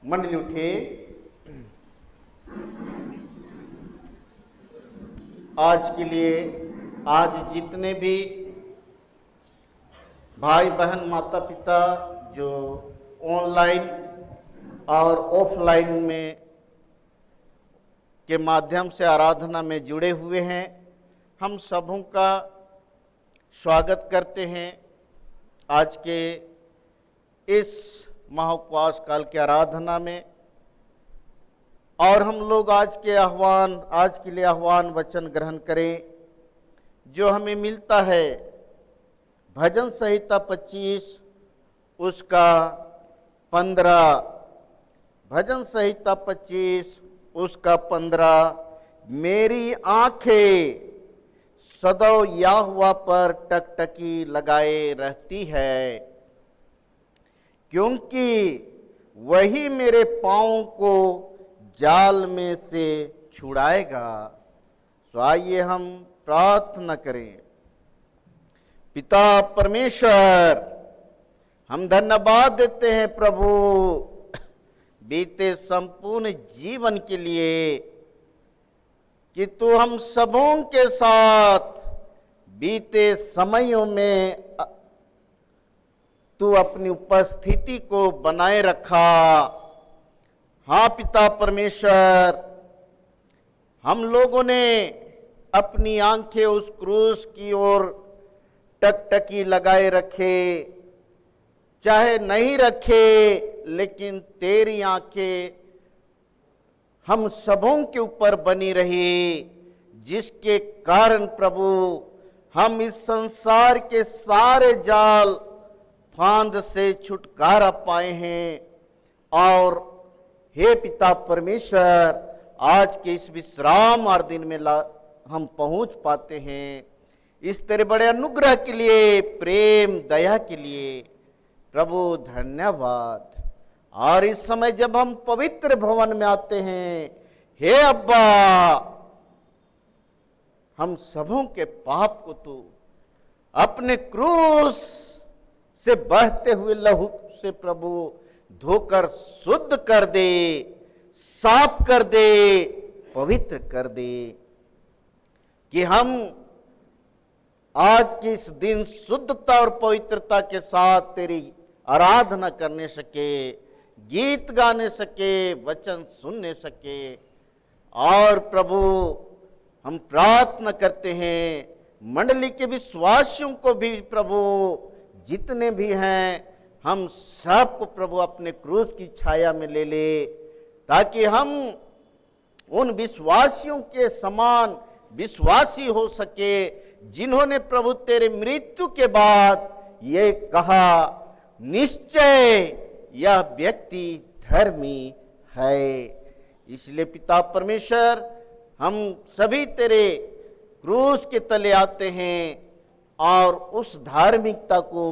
मंडली उठे। आज के लिए आज जितने भी भाई बहन माता पिता जो ऑनलाइन और ऑफलाइन में के माध्यम से आराधना में जुड़े हुए हैं, हम सबों का स्वागत करते हैं आज के इस महाउपवास काल की आराधना में। और हम लोग आज के लिए आह्वान वचन ग्रहण करें जो हमें मिलता है भजन संहिता 25 उसका 15। भजन संहिता 25 उसका 15। मेरी आंखें सदैव यहोवा पर टकटकी लगाए रहती है, क्योंकि वही मेरे पाँव को जाल में से छुड़ाएगा। तो आइए हम प्रार्थना करें। पिता परमेश्वर, हम धन्यवाद देते हैं प्रभु बीते संपूर्ण जीवन के लिए कि तू हम सबों के साथ बीते समयों में तू अपनी उपस्थिति को बनाए रखा। हाँ पिता परमेश्वर, हम लोगों ने अपनी आंखें उस क्रूस की ओर टकटकी लगाए रखे, चाहे नहीं रखे, लेकिन तेरी आंखें हम सबों के ऊपर बनी रही, जिसके कारण प्रभु हम इस संसार के सारे जाल फांद से छुटकारा पाए हैं। और हे पिता परमेश्वर, आज के इस विश्राम और दिन में हम पहुंच पाते हैं। इस तेरे बड़े अनुग्रह के लिए, प्रेम दया के लिए प्रभु धन्यवाद। और इस समय जब हम पवित्र भवन में आते हैं, हे अब्बा, हम सबों के पाप को तू अपने क्रूस से बहते हुए लहू से प्रभु धोकर शुद्ध कर दे, साफ कर दे, पवित्र कर दे, कि हम आज के इस दिन शुद्धता और पवित्रता के साथ तेरी आराधना करने सके, गीत गाने सके, वचन सुनने सके। और प्रभु हम प्रार्थना करते हैं मंडली के विश्वासियों को भी प्रभु, जितने भी हैं, हम सबको प्रभु अपने क्रूस की छाया में ले ले, ताकि हम उन विश्वासियों के समान विश्वासी हो सके जिन्होंने प्रभु तेरे मृत्यु के बाद ये कहा, निश्चय यह व्यक्ति धर्मी है। इसलिए पिता परमेश्वर, हम सभी तेरे क्रूस के तले आते हैं और उस धार्मिकता को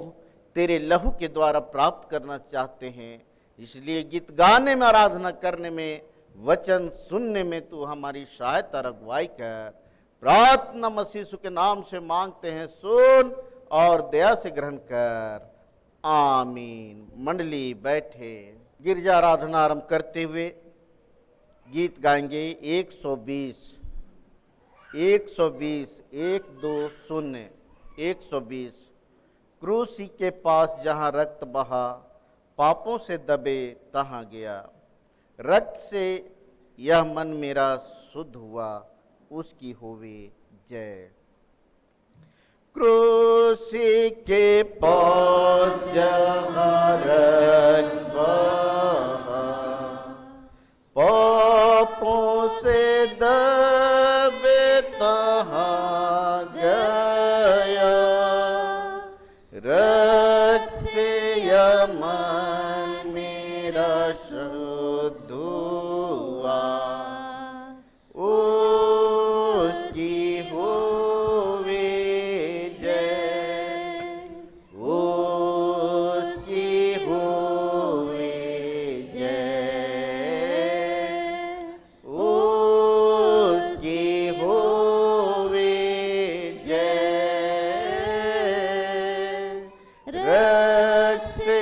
तेरे लहू के द्वारा प्राप्त करना चाहते हैं। इसलिए गीत गाने में, आराधना करने में, वचन सुनने में तू हमारी सहायता अगुवाई कर। प्रार्थना मसीह यीशु के नाम से मांगते हैं, सुन और दया से ग्रहण कर, आमीन। मंडली बैठे। गिरजा आराधना आरंभ करते हुए गीत गाएंगे 120 120 1 2 0 120। क्रूसी के पास जहाँ रक्त बहा, पापों से दबे तहाँ गया, रक्त से यह मन मेरा शुद्ध हुआ, उसकी होवे जय। क्रूसी के पास जहाँ रक्त बहा, पापों से दबे तहाँ गया, रक्त से यह मन मेरा शुद्ध हुआ, उसकी होवे जय, उसकी होवे जय, उसकी होवे जय। रक्त से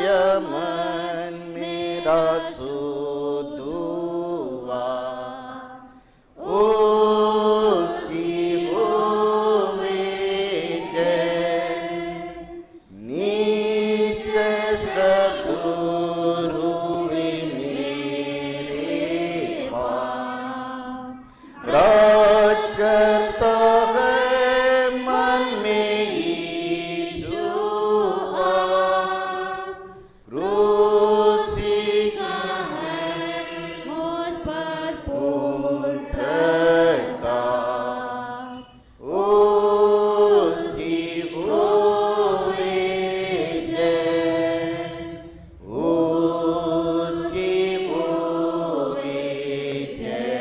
यह मन मेरा का शुद्ध हुआ, उसकी होवे जय। नीच सब दूर हुए मेरे पाप, राज करता है मन में यीशु आप। क्रूसी का है मुझ पर पूर्ण प्रताप, उसकी होवे जय, उसकी होवे जय,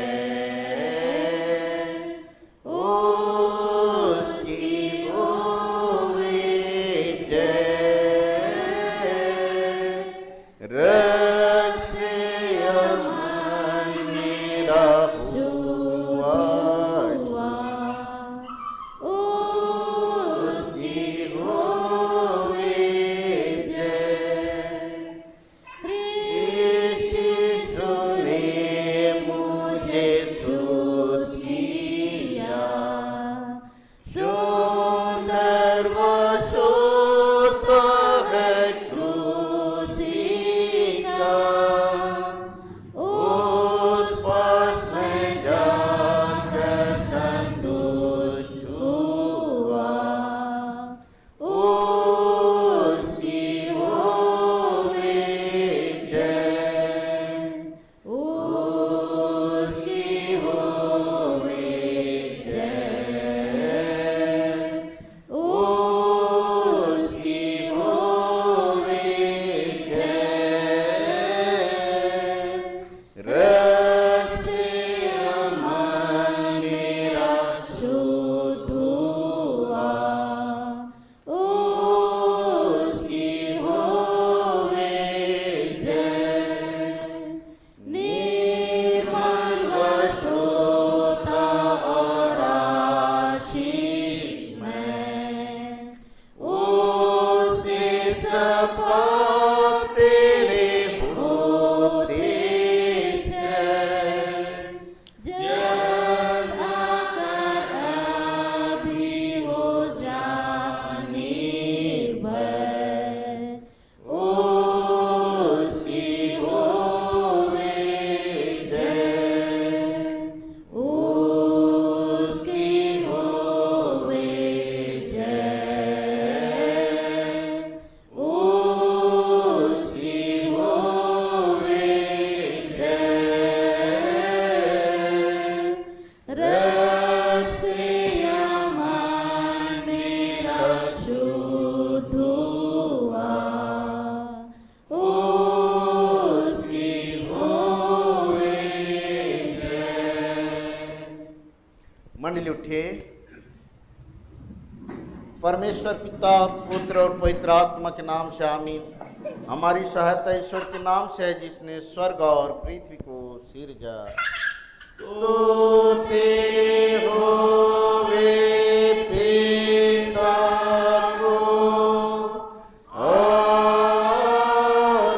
उसकी होवे जय। रक्त से अमन मेरा हुआ, उसकी होवे जय। सृष्टि ने मुझे शुद्ध किया, सुंदर वसुत है क्रूसी का, उस पास में जाकर संतुष्ट हुआ, उसकी होवे जय, उसकी होवे जय, उसकी होवे जय। रक्त से अमन मेरा शुद्ध हुआ, उसकी होवे जय। निर्मल वसुता और आशीष में, उसे सब पाप तेरे होते छे। जब आकर अभी हो जाने भय, उसकी होवे जय, उसकी होवे जय, उसकी होवे जय। रक्त से अमन मेरा शुद्ध हुआ, उसकी होवे जय। मंडली उठिए। परमेश्वर पिता, पुत्र और पवित्र आत्मा के नाम से आमीन। हमारी सहायता ईश्वर के नाम से है जिसने स्वर्ग और पृथ्वी को सिरजा। स्तुति होवे पिता को और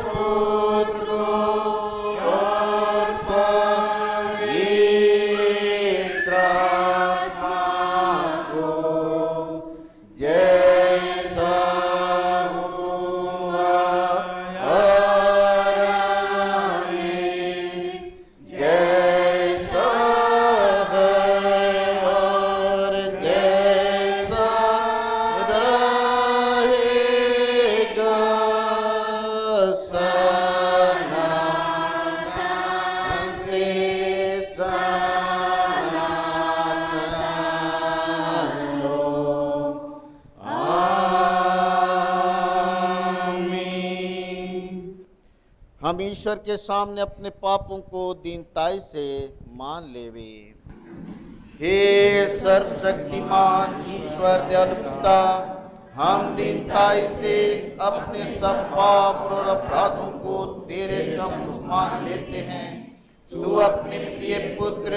पुत्र को और पवित्र आत्मा को, जैसा हुआ आरंभ में, जैसा है और जैसा रहेगा, सनातन से सनातन लो। आमीन। हम ईश्वर के सामने अपने पापों को दीनताई से मान लेवे। हे सर्वशक्तिमान ईश्वर दयालु पिता, हम दीनताई से अपने सब पाप और अपराधों को तेरे सम्मुख मान लेते हैं। तू अपने प्रिय पुत्र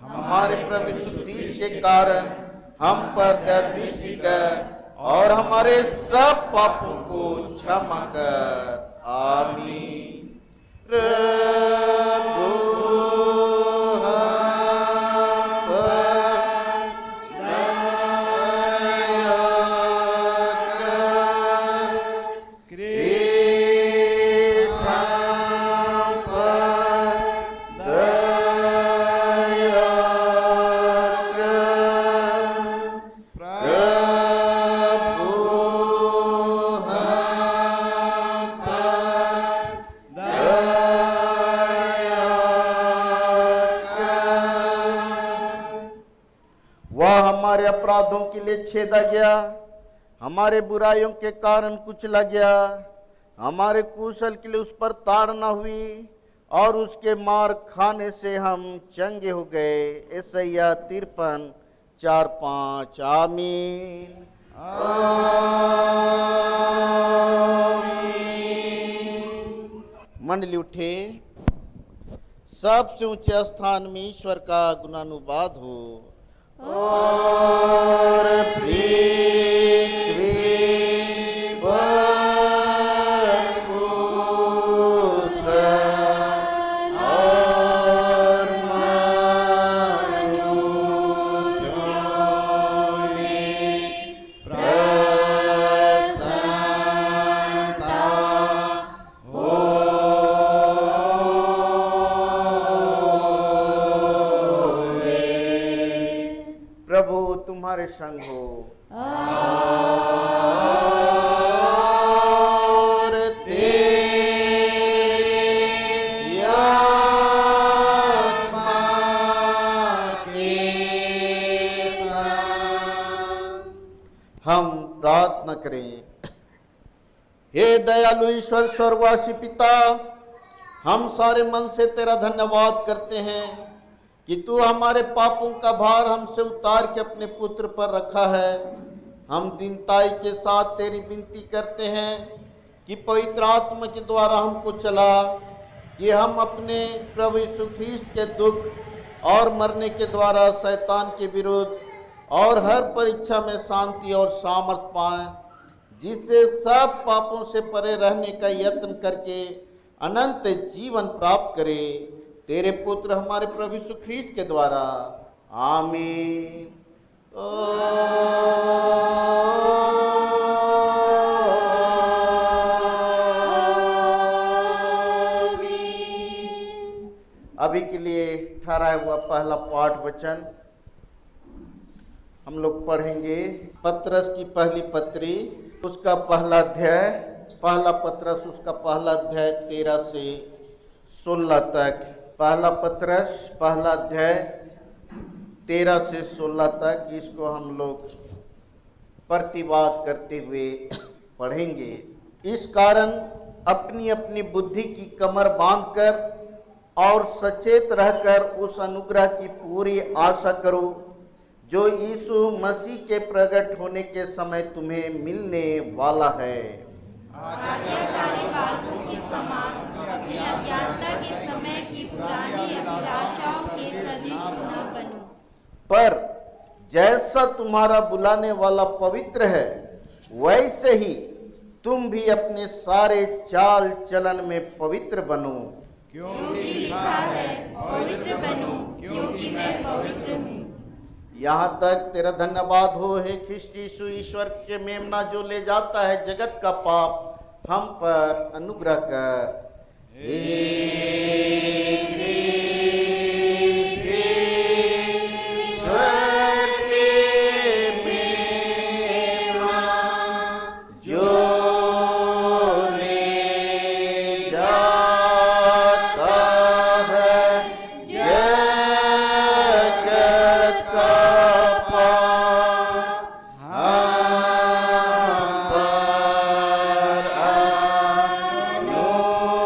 हमारे प्रभु यीशु ख्रीस्त के कारण हम पर दया दृष्टि कर और हमारे सब पापों को क्षमा कर। आमीन। प्रभु हम पर दया कर, कृष्ण हम पर दया कर, प्रभु हम पर दया कर। वह हमारे अपराधों के लिए छेदा गया, हमारे बुराइयों के कारण कुचला गया, हमारे कुशल के लिए उस पर ताड़ना हुई, और उसके मार खाने से हम चंगे हो गए। यशायाह 53:4-5। आमीन। मंडली उठे, सबसे ऊंचे स्थान में ईश्वर का गुणानुवाद हो। और पृथ्वी पर कुशल और मनुष्यों में प्रसन्नता होवे। प्रभु तुम्हारे संग हो, और तेरी आत्मा के संग। हम प्रार्थना करें। हे दयालु ईश्वर स्वर्गवासी पिता, हम सारे मन से तेरा धन्यवाद करते हैं कि तू हमारे पापों का भार हमसे उतार के अपने पुत्र पर रखा है। हम दीनताई के साथ तेरी विनती करते हैं कि पवित्र आत्मा के द्वारा हमको चला, कि हम अपने प्रभु यीशु ख्रीस्त के दुख और मरने के द्वारा शैतान के विरुद्ध और हर परीक्षा में शांति और सामर्थ पाएं, जिससे सब पापों से परे रहने का यत्न करके अनंत जीवन प्राप्त करें, तेरे पुत्र हमारे प्रभु यीशु ख्रीस्त के द्वारा। आमीन। अभी के लिए ठहराया हुआ पहला पाठ वचन हम लोग पढ़ेंगे। पत्रस की पहली पत्री, उसका पहला अध्याय, पहला पत्रस उसका पहला अध्याय 13 से 16 तक। पहला पत्रस पहला अध्याय 13 से 16 तक, इसको हम लोग प्रतिवाद करते हुए पढ़ेंगे। इस कारण अपनी अपनी बुद्धि की कमर बांधकर और सचेत रहकर उस अनुग्रह की पूरी आशा करो जो यीशु मसीह के प्रकट होने के समय तुम्हें मिलने वाला है। आज्ञाकारी बालकों के समान अपनी अज्ञानता के समय की पुरानी अभिलाषाओं के सदृश न बनो, पर जैसा तुम्हारा बुलाने वाला पवित्र है, वैसे ही तुम भी अपने सारे चाल चलन में पवित्र बनो, क्योंकि लिखा है, पवित्र बनो क्योंकि मैं पवित्र हूँ। यहाँ तक तेरा धन्यवाद हो हे ख्रीष्ट यीशु, ईश्वर के मेमना जो ले जाता है जगत का पाप, हम पर अनुग्रह कर। ईश्वर के मेमना जो ले जाता है जगत का पाप, हम पर अनुग्रह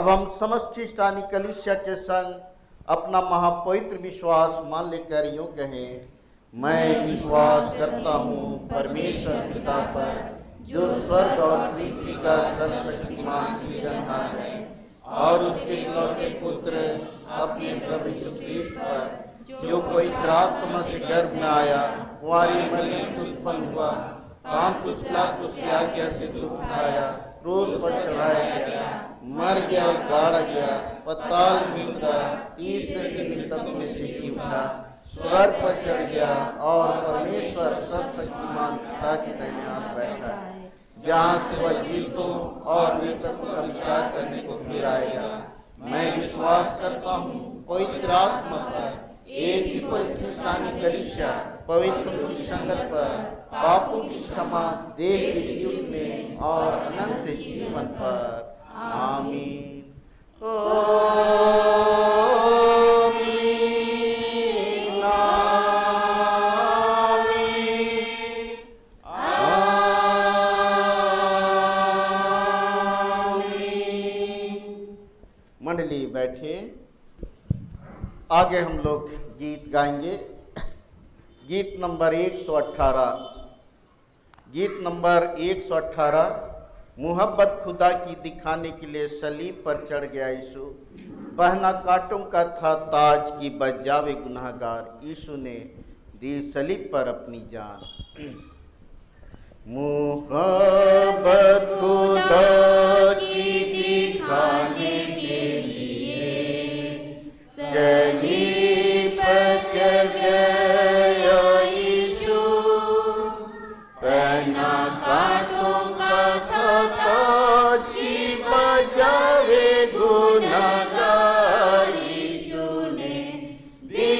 अब हम समस्त ख्रिस्तानी कलीसिया के संग अपना महापवित्र विश्वास मान लेकर यूं कहें, मैं विश्वास करता हूँ परमेश्वर पिता पर, जो स्वर्ग और पृथ्वी का सर्वशक्तिमान सृजनहार है, और उसके इकलौते पुत्र अपने प्रभु यीशु ख्रीस्त पर, जो पवित्र आत्मा से गर्भ में आया, कुंवारी मरियम से उत्पन्न हुआ, पांतुस पिलातुस की आज्ञा से दुख उठाया, क्रूस पर चढ़ाया गया, मर गया और गाड़ा गया, पाताल में उतरा, तीसरे दिन मृतकों में से जी उठा, स्वर्ग पर चढ़ गया और परमेश्वर सर्वशक्तिमान पिता के दाहिने हाथ बैठा है, जहाँ से वह जीवितों और मृतकों का विचार करने को फिर आएगा। मैं विश्वास करता हूँ पवित्र आत्मा पर, एक ही पवित्र ख्रिस्तानी कलीसिया, पवित्र की संगत पर, पापों की क्षमा, देह के जीवने और अनंत जीवन पर। आमीन। मंडली बैठे, आगे हम लोग गीत गाएंगे। गीत नंबर 118। गीत नंबर 118। मुहब्बत खुदा की दिखाने के लिए सलीब पर चढ़ गया यीशु, पहना कांटों का था ताज की बच जावे गुनाहगार, यीशु ने दी सलीब पर अपनी जान। मुहब्बत खुदा की दिखाने के लिए सलीब पर चढ़ गया यीशु, पहना कांटों का था ताज की बजावे गुनाहगार, यीशु ने दी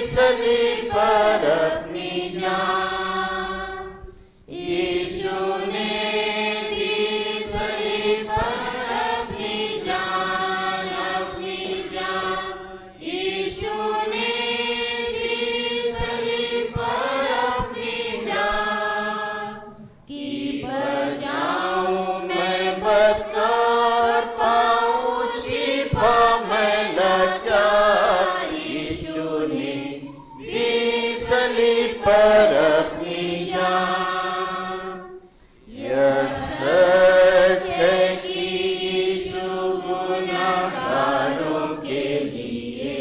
सलीब पर अपनी जान, यीशु ने दी सलीब पर अपनी जान, यीशु ने दी सलीब पर अपनी जान, कि बजाऊं मैं बदकार, पाऊं शिफा मैं लाचार, यीशु ने दी सलीब पर अपनी जान। यह सच है कि यीशु गुनाहगारों के लिए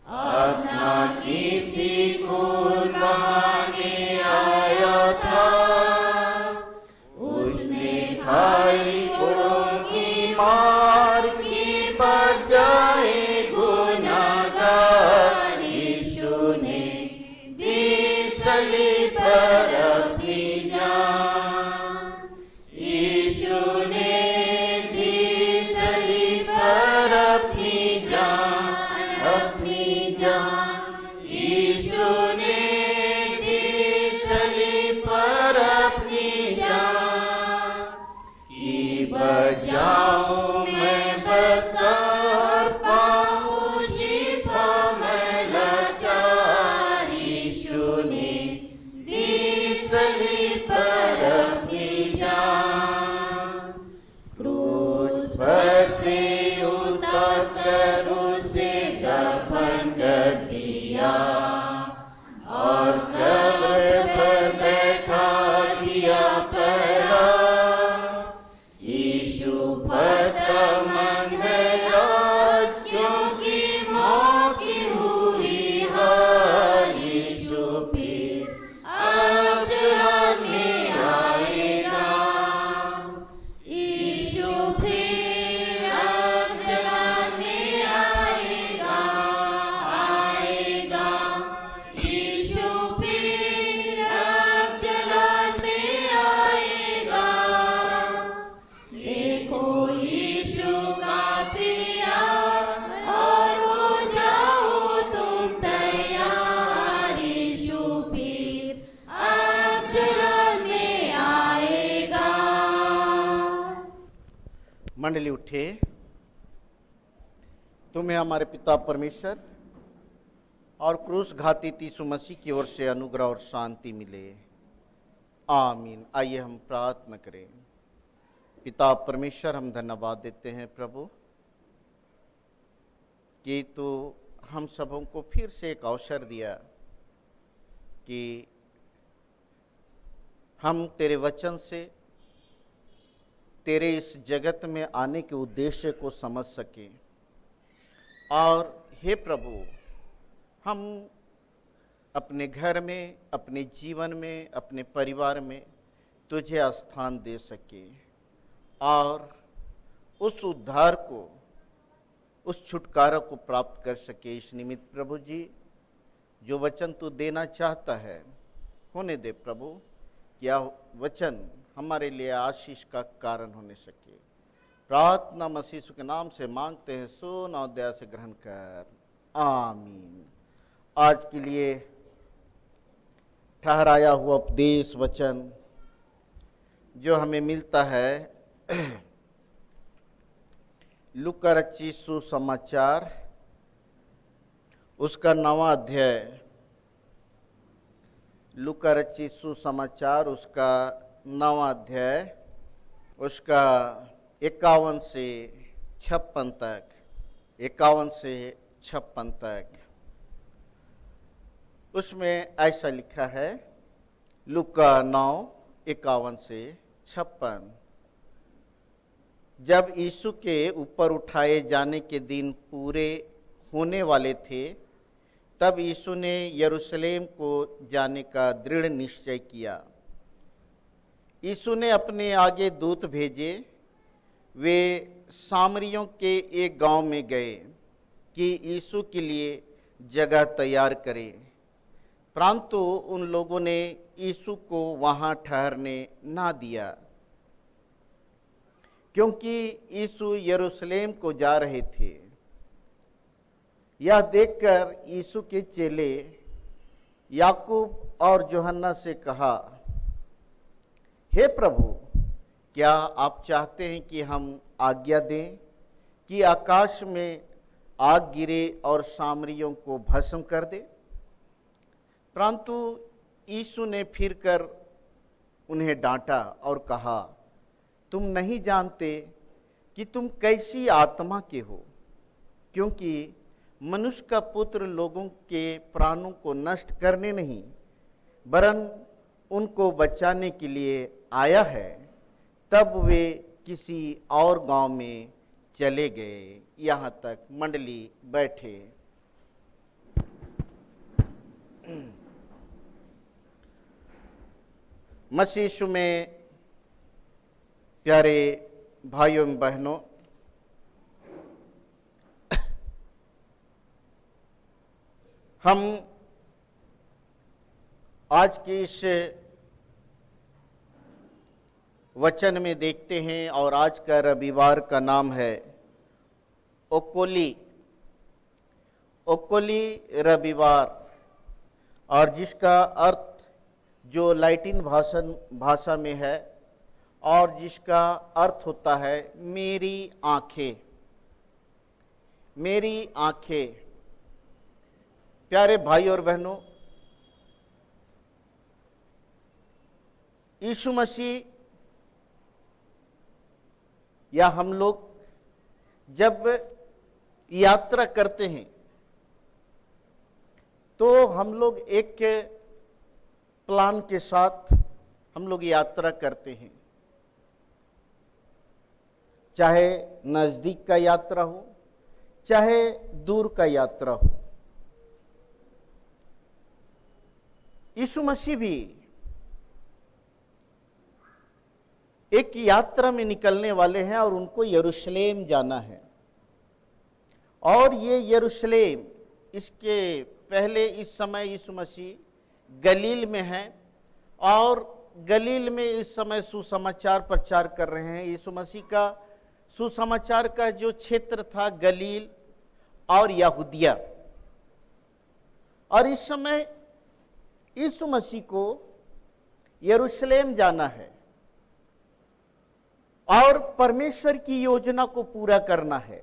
अपना कीमती खून बहाने आया था, उसने खाई घोड़ों की मार की बजाए गुनाहगार, यीशु ने दी सलीब पर अपनी जान, यीशु ने दी सलीब पर अपनी जान, यीशु ने दी सलीब पर अपनी जान, कि बजाऊं मैं बदकार, पाऊं शिफा मैं लाचार, यीशु ने दी सलीब पर अपनी जान। क्रूस पर से उतार कर उसे दफन कर दिया, और कब्र पर बैठा दिया पहरा, यीशु फतेहमंद है आज, क्योंकि मौत की हुई हार, यीशु फिर अब जलाने आएगा, यीशु फिर अब जलाने आएगा, यीशु फिर अब जलाने आएगा। देखो यीशु का प्यार, और हो जाओ तुम तैयार, यीशु फिर अब जलाने आएगा। मंडली उठे। तुम्हें हमारे पिता परमेश्वर और क्रूस घाती यीशु मसीह की ओर से अनुग्रह और शांति मिले। आमीन। आइए हम प्रार्थना करें। पिता परमेश्वर, हम धन्यवाद देते हैं प्रभु कि तू हम सबों को फिर से एक अवसर दिया कि हम तेरे वचन से तेरे इस जगत में आने के उद्देश्य को समझ सकें। और हे प्रभु, हम अपने घर में, अपने जीवन में, अपने परिवार में तुझे स्थान दे सके और उस उद्धार को, उस छुटकारा को प्राप्त कर सके। इस निमित्त प्रभु जी, जो वचन तू देना चाहता है होने दे प्रभु, क्या वचन हमारे लिए आशीष का कारण होने सके। प्रार्थना मसीह यीशु के नाम से मांगते हैं, सुन और दया से ग्रहण कर, आमीन। आज के लिए ठहराया हुआ उपदेश वचन जो हमें मिलता है लूका रचित सुसमाचार, उसका 9वां अध्याय। लूका रचित सुसमाचार उसका 9वां अध्याय, उसका 51 से 56 तक, 51 से 56 तक। उसमें ऐसा लिखा है, लूका 9:51 से 56। जब यीशु के ऊपर उठाए जाने के दिन पूरे होने वाले थे, तब यीशु ने यरूशलेम को जाने का दृढ़ निश्चय किया। यीशु ने अपने आगे दूत भेजे, वे सामरियों के एक गांव में गए कि यीशु के लिए जगह तैयार करें। परंतु उन लोगों ने यीशु को वहां ठहरने ना दिया, क्योंकि यीशु यरूशलेम को जा रहे थे। यह देखकर यीशु के चेले याकूब और यूहन्ना से कहा, हे प्रभु, क्या आप चाहते हैं कि हम आज्ञा दें कि आकाश में आग गिरे और सामरियों को भस्म कर दे? परंतु यीशु ने फिरकर उन्हें डांटा और कहा, तुम नहीं जानते कि तुम कैसी आत्मा के हो, क्योंकि मनुष्य का पुत्र लोगों के प्राणों को नष्ट करने नहीं, वरन उनको बचाने के लिए आया है। तब वे किसी और गांव में चले गए। यहाँ तक मंडली बैठे। मसीह यीशु में प्यारे भाइयों एवं बहनों, हम आज के इस वचन में देखते हैं, और आज का रविवार का नाम है ओकोली रविवार, और जिसका अर्थ जो लैटिन भाषा में है और जिसका अर्थ होता है मेरी आंखें, मेरी आंखें। प्यारे भाई और बहनों, यीशु मसीह या हम लोग जब यात्रा करते हैं तो हम लोग एक प्लान के साथ हम लोग यात्रा करते हैं, चाहे नजदीक का यात्रा हो चाहे दूर का यात्रा हो। यीशु मसीह भी एक यात्रा में निकलने वाले हैं और उनको यरूशलेम जाना है। और ये यरूशलेम, इसके पहले इस समय यीशु मसीह गलील में हैं और गलील में इस समय सुसमाचार प्रचार कर रहे हैं। यीशु मसीह का सुसमाचार का जो क्षेत्र था गलील और यहूदिया, और इस समय यीशु मसीह को यरूशलेम जाना है और परमेश्वर की योजना को पूरा करना है।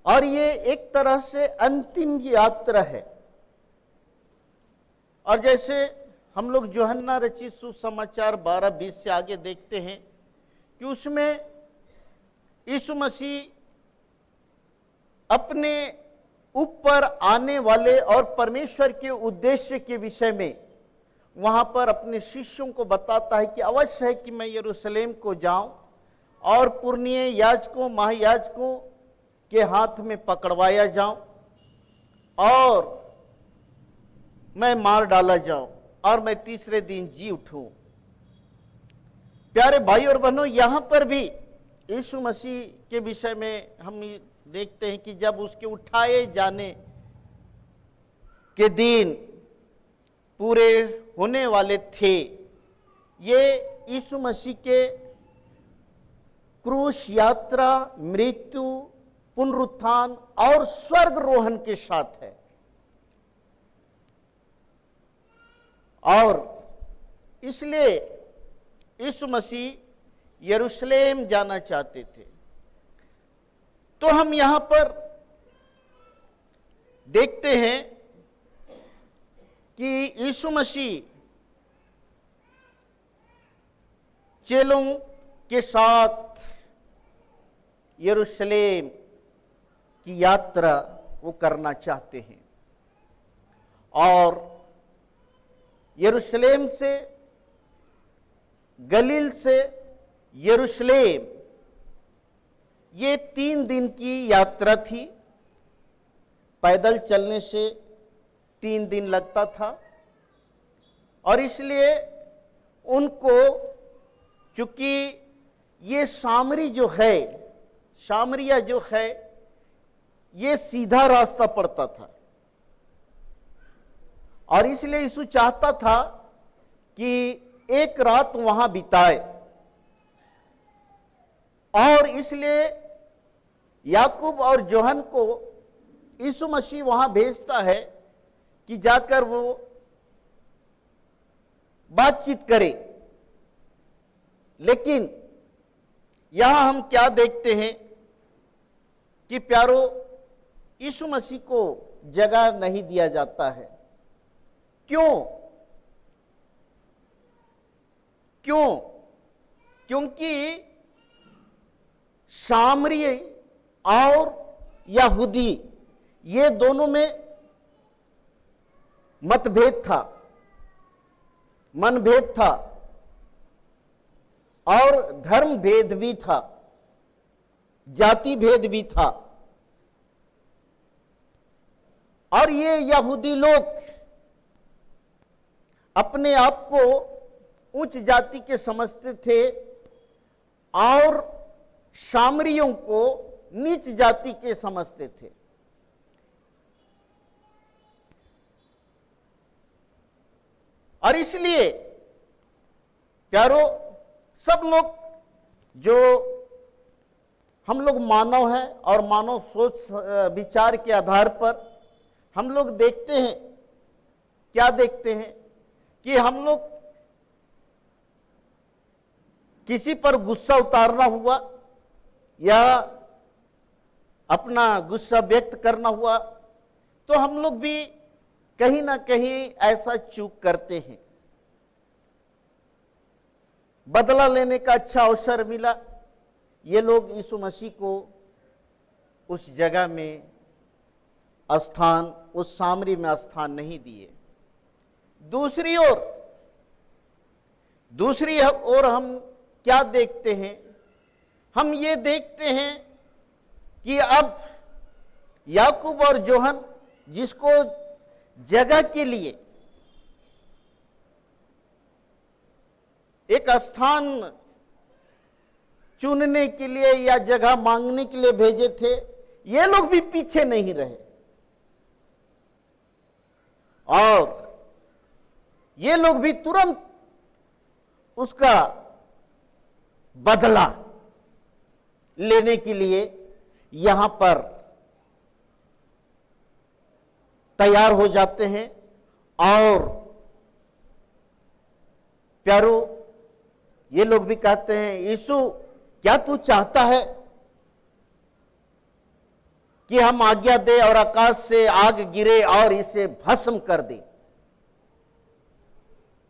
और ये एक तरह से अंतिम यात्रा है। और जैसे हम लोग यूहन्ना रचित सुसमाचार 12:20 से आगे देखते हैं कि उसमें यीशु मसीह अपने ऊपर आने वाले और परमेश्वर के उद्देश्य के विषय में वहां पर अपने शिष्यों को बताता है कि अवश्य है कि मैं यरूशलेम को जाऊं और पुरनीय याजकों महायाजकों के हाथ में पकड़वाया जाऊं और मैं मार डाला जाऊं और मैं तीसरे दिन जी उठूं। प्यारे भाई और बहनों, यहां पर भी यीशु मसीह के विषय में हम देखते हैं कि जब उसके उठाए जाने के दिन पूरे होने वाले थे, ये यीशु मसीह के क्रूस यात्रा, मृत्यु, पुनरुत्थान और स्वर्गरोहण के साथ है। और इसलिए यीशु मसीह यरूशलेम जाना चाहते थे। तो हम यहां पर देखते हैं कि यीशु मसीह चेलों के साथ यरूशलेम की यात्रा वो करना चाहते हैं और यरूशलेम से, गलील से यरूशलेम, ये 3 दिन की यात्रा थी। पैदल चलने से 3 दिन लगता था और इसलिए उनको, चूंकि ये सामरिया जो है ये सीधा रास्ता पड़ता था और इसलिए यीशु चाहता था कि एक रात वहां बिताए और इसलिए याकूब और यूहन्ना को यीशु मसीह वहां भेजता है कि जाकर वो बातचीत करे। लेकिन यहां हम क्या देखते हैं कि प्यारो, यीशु मसीह को जगह नहीं दिया जाता है। क्यों? क्योंकि सामरी और यहूदी ये दोनों में मतभेद था, मनभेद था और धर्म भेद भी था, जाति भेद भी था। और ये यहूदी लोग अपने आप को उच्च जाति के समझते थे और सामरियों को नीच जाति के समझते थे। और इसलिए प्यारो, सब लोग, जो हम लोग मानव हैं और मानव सोच विचार के आधार पर हम लोग देखते हैं, क्या देखते हैं कि हम लोग किसी पर गुस्सा उतारना हुआ या अपना गुस्सा व्यक्त करना हुआ तो हम लोग भी कहीं ना कहीं ऐसा चूक करते हैं। बदला लेने का अच्छा अवसर मिला, ये लोग यीशु मसीह को उस जगह में स्थान, उस सामरी में स्थान नहीं दिए। दूसरी ओर हम क्या देखते हैं? हम ये देखते हैं कि अब याकूब और यूहन्ना, जिसको जगह के लिए, एक स्थान चुनने के लिए या जगह मांगने के लिए भेजे थे, ये लोग भी पीछे नहीं रहे और ये लोग भी तुरंत उसका बदला लेने के लिए यहां पर तैयार हो जाते हैं। और प्यारो, ये लोग भी कहते हैं, यीशु क्या तू चाहता है कि हम आज्ञा दे और आकाश से आग गिरे और इसे भस्म कर दे?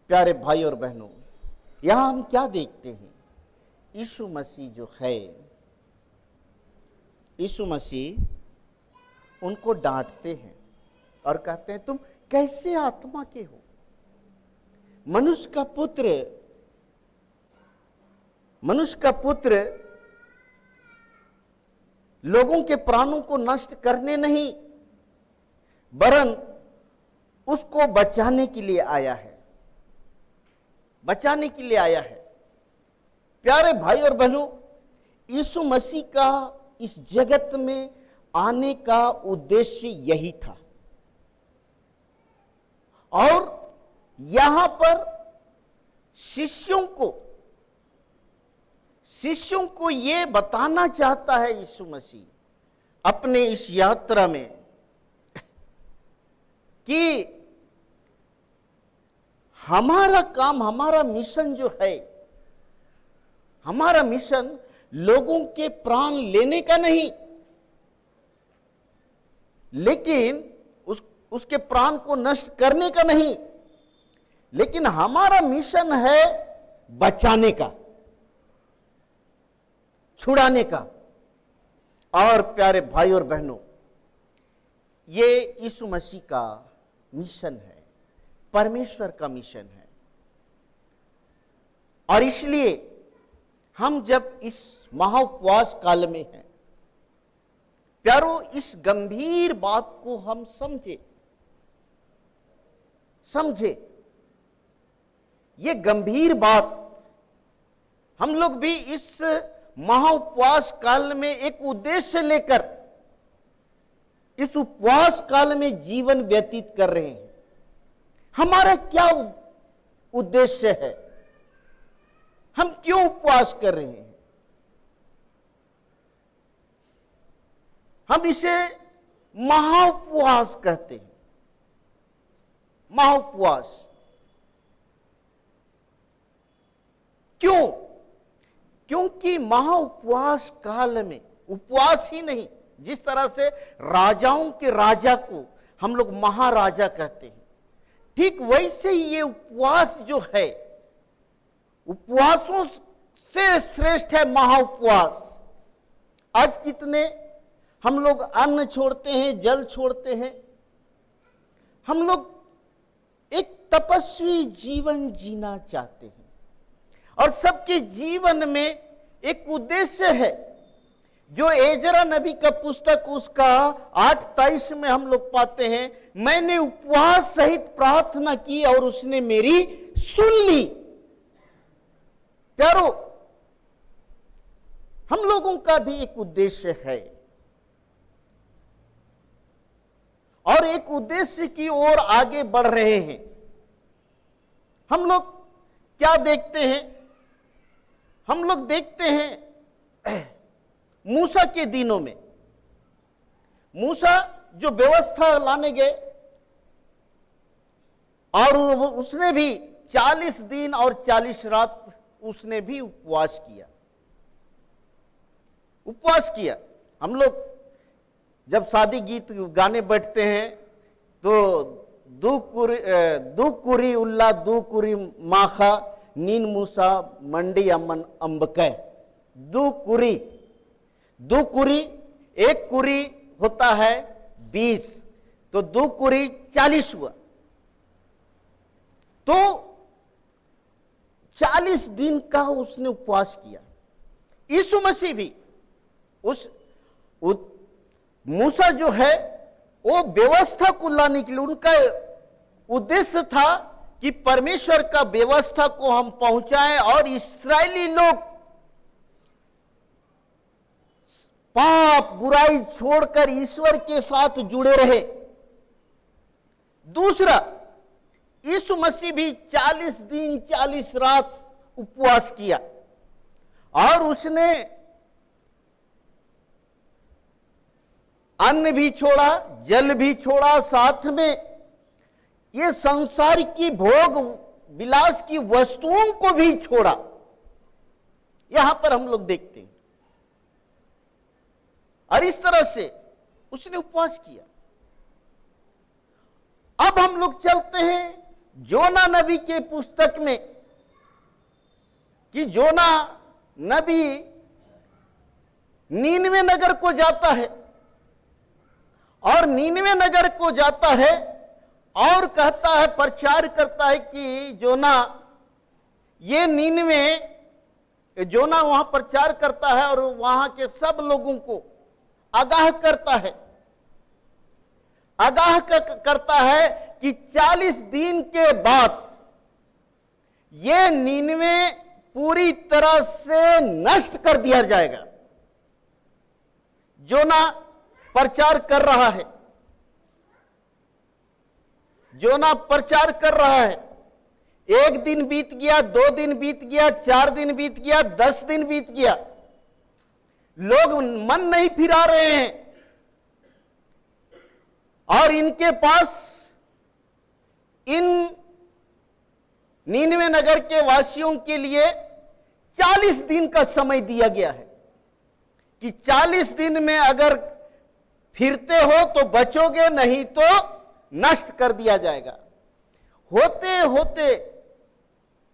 प्यारे भाई और बहनों, यहां हम क्या देखते हैं यीशु मसीह जो है, यीशु मसीह उनको डांटते हैं और कहते हैं तुम कैसे आत्मा के हो? मनुष्य का पुत्र लोगों के प्राणों को नष्ट करने नहीं, वरन उसको बचाने के लिए आया है, बचाने के लिए आया है। प्यारे भाई और बहनों, यीशु मसीह का इस जगत में आने का उद्देश्य यही था। और यहां पर शिष्यों को यह बताना चाहता है यीशु मसीह अपने इस यात्रा में कि हमारा काम, हमारा मिशन जो है, हमारा मिशन लोगों के प्राण लेने का नहीं, लेकिन उसके प्राण को नष्ट करने का नहीं, लेकिन हमारा मिशन है बचाने का, छुड़ाने का। और प्यारे भाई और बहनों, ये यीशु मसीह का मिशन है, परमेश्वर का मिशन है। और इसलिए हम जब इस महाउपवास काल में हैं, प्यारो, इस गंभीर बात को हम समझे। ये गंभीर बात, हम लोग भी इस महाउपवास काल में एक उद्देश्य लेकर इस उपवास काल में जीवन व्यतीत कर रहे हैं। हमारा क्या उद्देश्य है? हम क्यों उपवास कर रहे हैं? हम इसे महाउपवास कहते हैं। महाउपवास क्यों? क्योंकि महाउपवास काल में उपवास ही नहीं, जिस तरह से राजाओं के राजा को हम लोग महाराजा कहते हैं, ठीक वैसे ही ये उपवास जो है, उपवासों से श्रेष्ठ है महाउपवास। आज कितने हम लोग अन्न छोड़ते हैं, जल छोड़ते हैं। हम लोग एक तपस्वी जीवन जीना चाहते हैं और सबके जीवन में एक उद्देश्य है, जो एजरा नबी का पुस्तक उसका 8:23 में हम लोग पाते हैं, मैंने उपवास सहित प्रार्थना की और उसने मेरी सुन ली। प्यारो, हम लोगों का भी एक उद्देश्य है और एक उद्देश्य की ओर आगे बढ़ रहे हैं। हम लोग क्या देखते हैं? हम लोग देखते हैं मूसा के दिनों में, मूसा जो व्यवस्था लाने गए और उसने भी 40 दिन और 40 रात उसने भी उपवास किया। हम लोग जब शादी गीत गाने बैठते हैं तो दू कुरी उल्ला दू कुरी माखा नीन मूसा मंडी अमन अंबकै। दू कुरी, एक कुरी होता है 20, तो 2 कुरी 40 हुआ। तो 40 दिन का उसने उपवास किया। यीशु मसीह भी मूसा जो है वो व्यवस्था को लाने के लिए, उनका उद्देश्य था कि परमेश्वर का व्यवस्था को हम पहुंचाएं और इस्राएली लोग पाप बुराई छोड़कर ईश्वर के साथ जुड़े रहे। दूसरा, यीशु मसीह भी 40 दिन 40 रात उपवास किया और उसने अन्न भी छोड़ा, जल भी छोड़ा, साथ में ये संसार की भोग विलास की वस्तुओं को भी छोड़ा। यहां पर हम लोग देखते हैं और इस तरह से उसने उपवास किया। अब हम लोग चलते हैं जोना नबी के पुस्तक में कि जोना नबी नीनवे नगर को जाता है और नीनवे नगर को जाता है और कहता है, प्रचार करता है कि जोना ये नीनवे, जोना वहां प्रचार करता है और वहां के सब लोगों को आगाह करता है, आगाह करता है कि 40 दिन के बाद ये नीनवे पूरी तरह से नष्ट कर दिया जाएगा। जोना प्रचार कर रहा है, जोना प्रचार कर रहा है। 1 दिन बीत गया, 2 दिन बीत गया, 4 दिन बीत गया, 10 दिन बीत गया, लोग मन नहीं फिरा रहे हैं और इनके पास इन नीनवे नगर के वासियों के लिए 40 दिन का समय दिया गया है कि 40 दिन में अगर फिरते हो तो बचोगे, नहीं तो नष्ट कर दिया जाएगा। होते होते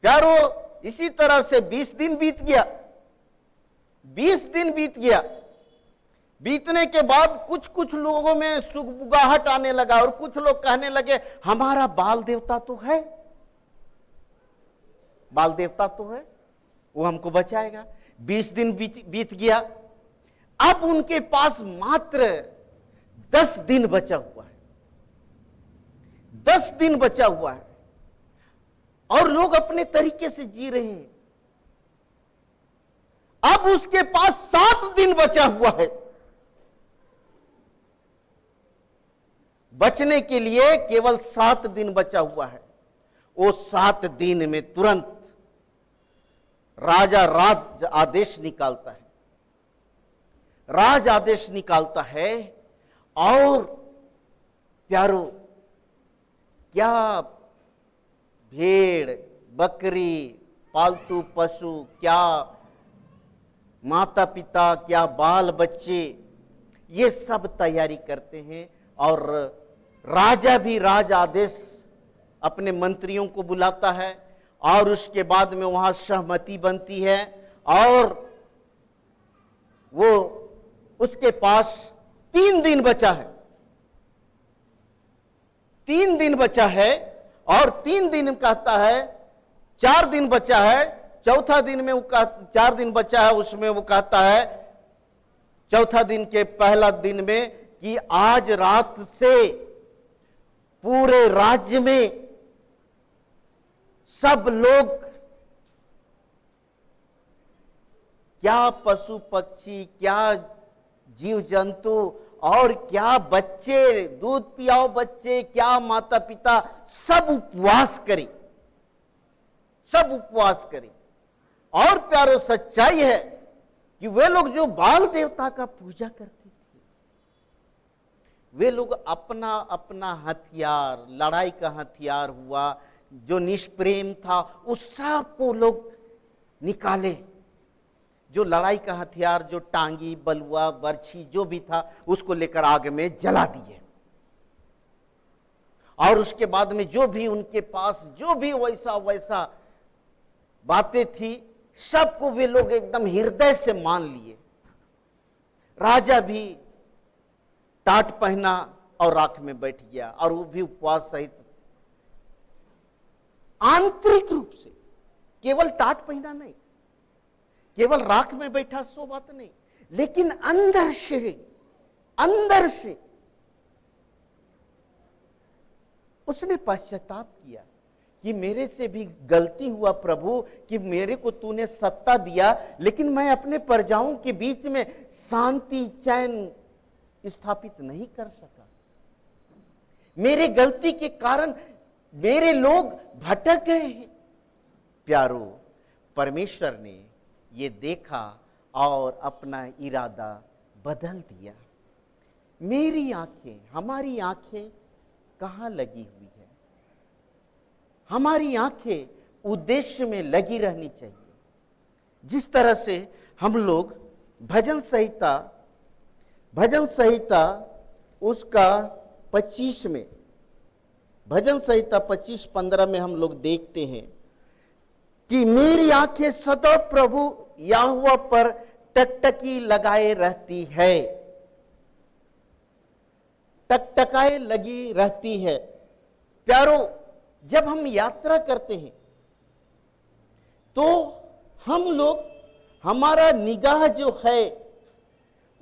प्यारो इसी तरह से 20 दिन बीत गया, 20 दिन बीत गया। बीतने के बाद कुछ कुछ लोगों में सुगबुगाहट आने लगा और कुछ लोग कहने लगे, हमारा बाल देवता तो है, बाल देवता तो है, वो हमको बचाएगा। 20 दिन बीत गया। अब उनके पास मात्र 10 दिन बचा हुआ है, 10 दिन बचा हुआ है और लोग अपने तरीके से जी रहे हैं। अब उसके पास 7 दिन बचा हुआ है बचने के लिए, केवल 7 दिन बचा हुआ है। वो 7 दिन में तुरंत राजा राज आदेश निकालता है, राज आदेश निकालता है और प्यारो क्या भेड़ बकरी पालतू पशु, क्या माता पिता, क्या बाल बच्चे, ये सब तैयारी करते हैं और राजा भी राज आदेश अपने मंत्रियों को बुलाता है और उसके बाद में वहां सहमति बनती है और वो उसके पास 3 दिन बचा है, 3 दिन बचा है और 3 दिन कहता है, 4 दिन बचा है, चौथा दिन में वो 4 दिन बचा है, उसमें वो कहता है चौथा दिन के पहला दिन में कि आज रात से पूरे राज्य में सब लोग, क्या पशु पक्षी, क्या जीव जंतु और क्या बच्चे, दूध पियाओ बच्चे, क्या माता पिता, सब उपवास करें, सब उपवास करें। और प्यारो सच्चाई है कि वे लोग जो बाल देवता का पूजा करते थे, वे लोग अपना अपना हथियार, लड़ाई का हथियार हुआ जो निष्प्रेम था, उस सब को लोग निकाले। जो लड़ाई का हथियार, जो टांगी, बलुआ, बर्छी जो भी था, उसको लेकर आग में जला दिए। और उसके बाद में जो भी उनके पास जो भी वैसा वैसा बातें थी, सबको वे लोग एकदम हृदय से मान लिए। राजा भी टाट पहना और राख में बैठ गया और वो भी उपवास सहित, आंतरिक रूप से, केवल टाट पहना नहीं, केवल राख में बैठा सो बात नहीं, लेकिन अंदर से उसने पश्चाताप किया कि मेरे से भी गलती हुआ प्रभु, कि मेरे को तूने सत्ता दिया लेकिन मैं अपने प्रजाओं के बीच में शांति चैन स्थापित नहीं कर सका। मेरे गलती के कारण मेरे लोग भटक गए हैं। प्यारो, परमेश्वर ने ये देखा और अपना इरादा बदल दिया। मेरी आंखें, हमारी आंखें कहां लगी हुई है? हमारी आंखें उद्देश्य में लगी रहनी चाहिए। जिस तरह से हम लोग भजन संहिता उसका 25 में, भजन संहिता 25-15 में हम लोग देखते हैं कि मेरी आंखें सदा प्रभु यहोवा पर टकटकी लगाए रहती है, टकटकाए लगी रहती है। प्यारो, जब हम यात्रा करते हैं तो हम लोग, हमारा निगाह जो है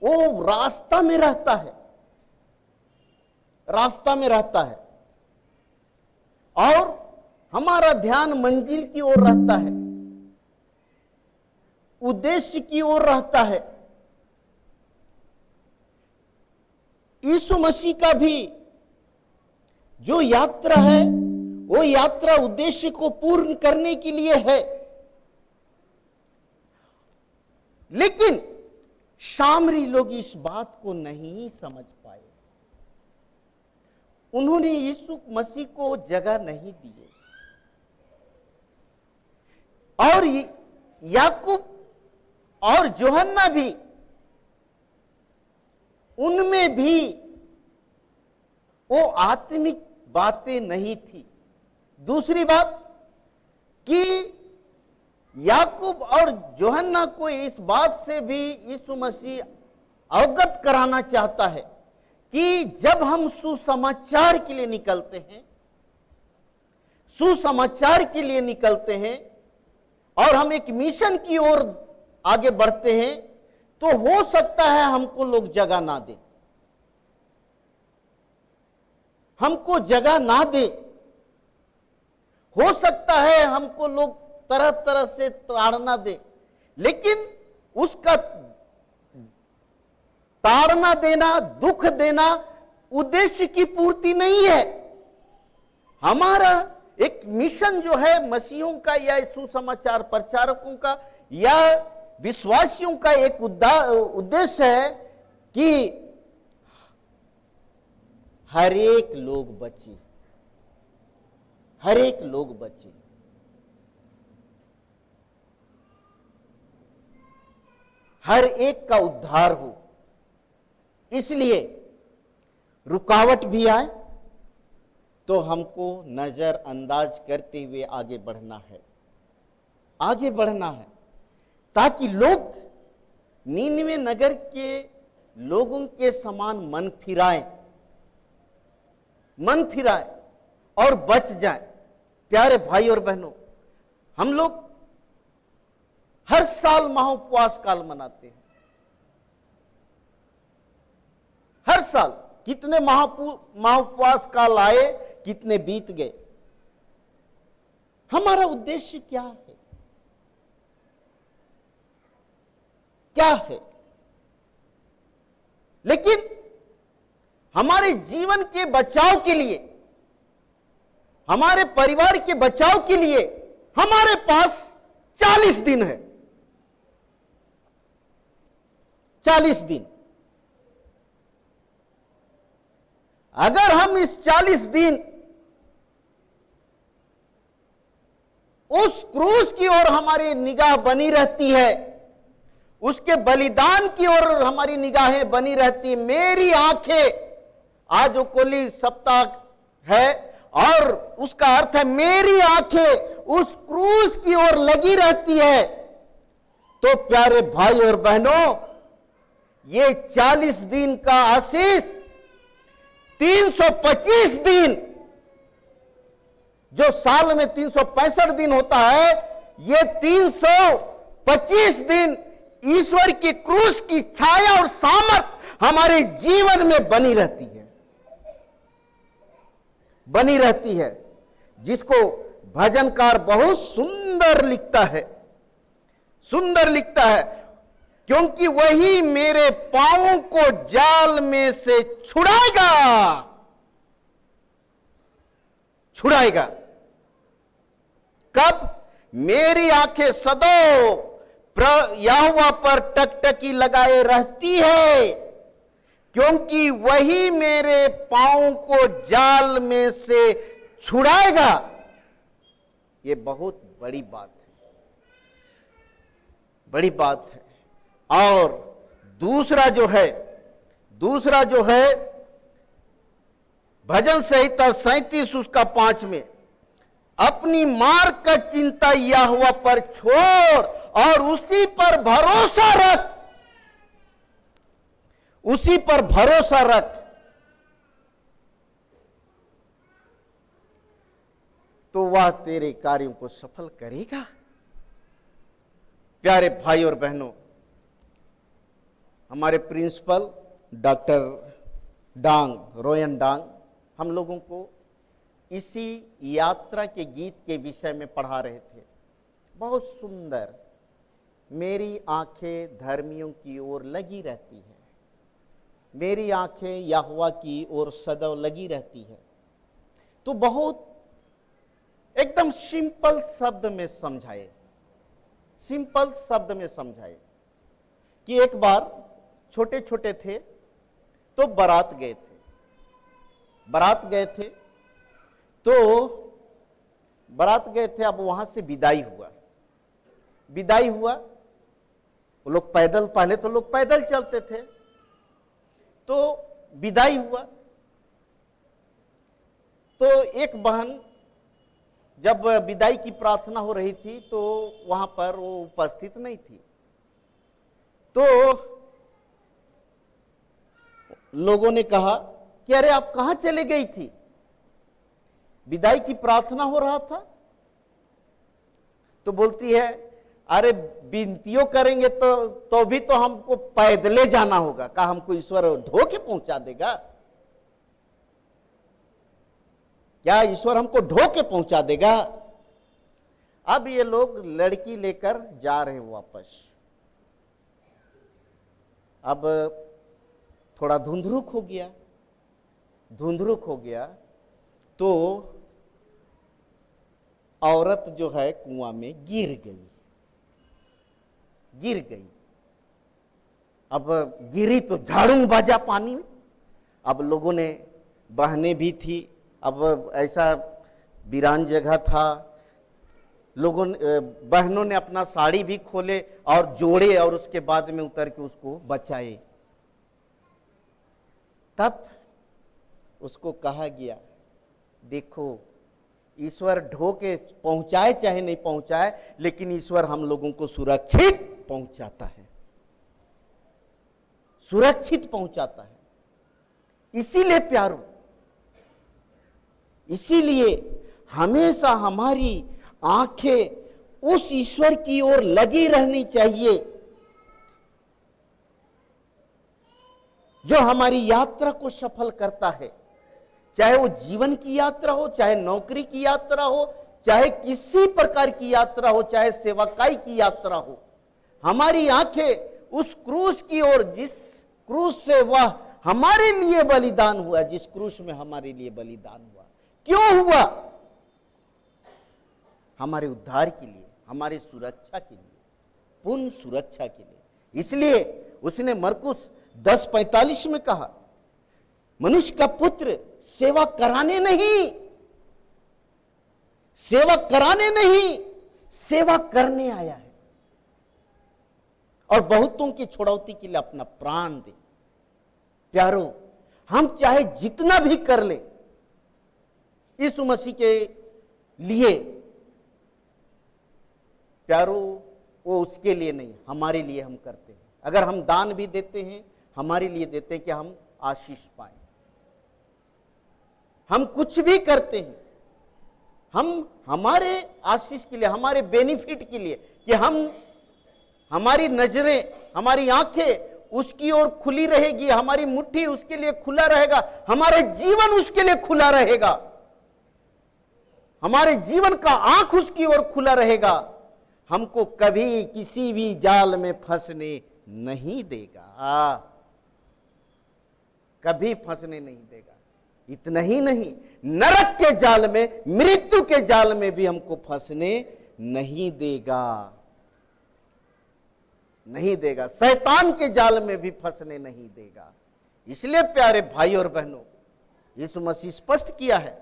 वो रास्ता में रहता है, रास्ता में रहता है, और हमारा ध्यान मंजिल की ओर रहता है, उद्देश्य की ओर रहता है। यीशु मसीह का भी जो यात्रा है वो यात्रा उद्देश्य को पूर्ण करने के लिए है। लेकिन सामरी लोग इस बात को नहीं समझ पाए, उन्होंने यीशु मसीह को जगह नहीं दी, और याकूब और यूहन्ना भी, उनमें भी वो आत्मिक बातें नहीं थी। दूसरी बात कि याकूब और यूहन्ना को इस बात से भी यीशु मसीह अवगत कराना चाहता है कि जब हम सुसमाचार के लिए निकलते हैं, सुसमाचार के लिए निकलते हैं और हम एक मिशन की ओर आगे बढ़ते हैं, तो हो सकता है हमको लोग जगह ना दे, हमको जगह ना दे, हो सकता है हमको लोग तरह तरह से ताड़ना दे, लेकिन उसका ताड़ना देना, दुख देना उद्देश्य की पूर्ति नहीं है। हमारा एक मिशन जो है मसीहों का या सुसमाचार प्रचारकों का या विश्वासियों का एक उद्देश्य है कि हर एक लोग बचे, हर एक लोग बचे। हर एक का उद्धार हो। इसलिए रुकावट भी आए तो हमको नजरअंदाज करते हुए आगे बढ़ना है, आगे बढ़ना है, ताकि लोग नीनवे नगर के लोगों के समान मन फिराएं, मन फिराएं और बच जाएं। प्यारे भाई और बहनों, हम लोग हर साल महाउपवास काल मनाते हैं। हर साल कितने महाउपवास काल आए, कितने बीत गए। हमारा उद्देश्य क्या है? क्या है? लेकिन हमारे जीवन के बचाव के लिए, हमारे परिवार के बचाव के लिए हमारे पास 40 दिन है। 40 दिन। अगर हम इस 40 दिन उस क्रूस की ओर हमारी निगाह बनी रहती है, उसके बलिदान की ओर हमारी निगाहें बनी रहती, मेरी आंखें, आज ओकोली सप्ताह है और उसका अर्थ है मेरी आंखें उस क्रूस की ओर लगी रहती है, तो प्यारे भाई और बहनों, ये 40 दिन का आशीष 325 दिन, जो साल में 365 दिन होता है, ये 325 दिन ईश्वर की क्रूस की छाया और सामर्थ हमारे जीवन में बनी रहती है, बनी रहती है, जिसको भजनकार बहुत सुंदर लिखता है, सुंदर लिखता है, क्योंकि वही मेरे पांवों को जाल में से छुड़ाएगा, छुड़ाएगा। कब? मेरी आंखें सदैव यहोवा पर टकटकी लगाए रहती है, क्योंकि वही मेरे पांवों को जाल में से छुड़ाएगा। ये बहुत बड़ी बात है, बड़ी बात है। और दूसरा जो है भजन संहिता 37 उसका 5 में, अपनी मार्ग का चिंता यहोवा पर छोड़ और उसी पर भरोसा रख, उसी पर भरोसा रख, तो वह तेरे कार्यों को सफल करेगा। प्यारे भाई और बहनों, हमारे प्रिंसिपल डॉक्टर डांग, रोयन डांग, हम लोगों को इसी यात्रा के गीत के विषय में पढ़ा रहे थे। बहुत सुंदर, मेरी आंखें धर्मियों की ओर लगी रहती है, मेरी आंखें यहोवा की ओर सदैव लगी रहती है। तो बहुत एकदम सिंपल शब्द में समझाए, सिंपल शब्द में समझाए कि एक बार छोटे छोटे थे तो बारात गए थे, बारात गए थे, तो बारात गए थे। अब वहां से विदाई हुआ, विदाई हुआ, वो लोग पैदल, पहले तो लोग पैदल चलते थे, तो विदाई हुआ। तो एक बहन जब विदाई की प्रार्थना हो रही थी तो वहां पर वो उपस्थित नहीं थी, तो लोगों ने कहा कि अरे आप कहां चले गई थी, विदाई की प्रार्थना हो रहा था। तो बोलती है अरे विनतियों करेंगे तो भी तो हमको पैदले जाना होगा, कहा हमको ईश्वर ढो के पहुंचा देगा क्या? ईश्वर हमको ढो के पहुंचा देगा? अब ये लोग लड़की लेकर जा रहे हैं वापस। अब थोड़ा धुंधरुक हो गया, धुंधरुक हो गया, तो औरत जो है कुआं में गिर गई, गिर गई। अब गिरी तो झाड़ू बाजा पानी में। अब लोगों ने, बहनें भी थी, अब ऐसा वीरान जगह था, लोगों ने, बहनों ने अपना साड़ी भी खोले और जोड़े और उसके बाद में उतर के उसको बचाए। तब उसको कहा गया, देखो ईश्वर ढो के पहुंचाए चाहे नहीं पहुंचाए, लेकिन ईश्वर हम लोगों को सुरक्षित पहुंचाता है, सुरक्षित पहुंचाता है। इसीलिए प्यारों, इसीलिए हमेशा हमारी आंखें उस ईश्वर की ओर लगी रहनी चाहिए जो हमारी यात्रा को सफल करता है। चाहे वो जीवन की यात्रा हो, चाहे नौकरी की यात्रा हो, चाहे किसी प्रकार की यात्रा हो, चाहे सेवकाई की यात्रा हो, हमारी आंखें उस क्रूस की ओर, जिस क्रूस से वह हमारे लिए बलिदान हुआ, जिस क्रूस में हमारे लिए बलिदान हुआ। क्यों हुआ? हमारे उद्धार के लिए, हमारे सुरक्षा के लिए, पूर्ण सुरक्षा के लिए। इसलिए उसने मरकुस 10:45 में कहा, मनुष्य का पुत्र सेवा कराने नहीं, सेवा कराने नहीं, सेवा करने आया है और बहुतों की छुड़ौती के लिए अपना प्राण दे। प्यारो, हम चाहे जितना भी कर ले यीशु मसीह के लिए, प्यारो वो उसके लिए नहीं, हमारे लिए हम करते हैं। अगर हम दान भी देते हैं, हमारे लिए देते हैं कि हम आशीष पाएं। हम कुछ भी करते हैं, हम हमारे आशीष के लिए, हमारे बेनिफिट के लिए, कि हमारी नजरें, हमारी आंखें उसकी ओर खुली रहेगी, हमारी मुट्ठी उसके लिए खुला रहेगा, हमारा जीवन उसके लिए खुला रहेगा, हमारे जीवन का आंख उसकी ओर खुला रहेगा। हमको कभी किसी भी जाल में फंसने नहीं देगा, कभी फंसने नहीं देगा। इतना ही नहीं, नरक के जाल में, मृत्यु के जाल में भी हमको फंसने नहीं देगा, नहीं देगा। शैतान के जाल में भी फंसने नहीं देगा। इसलिए प्यारे भाई और बहनों, यीशु मसीह स्पष्ट किया है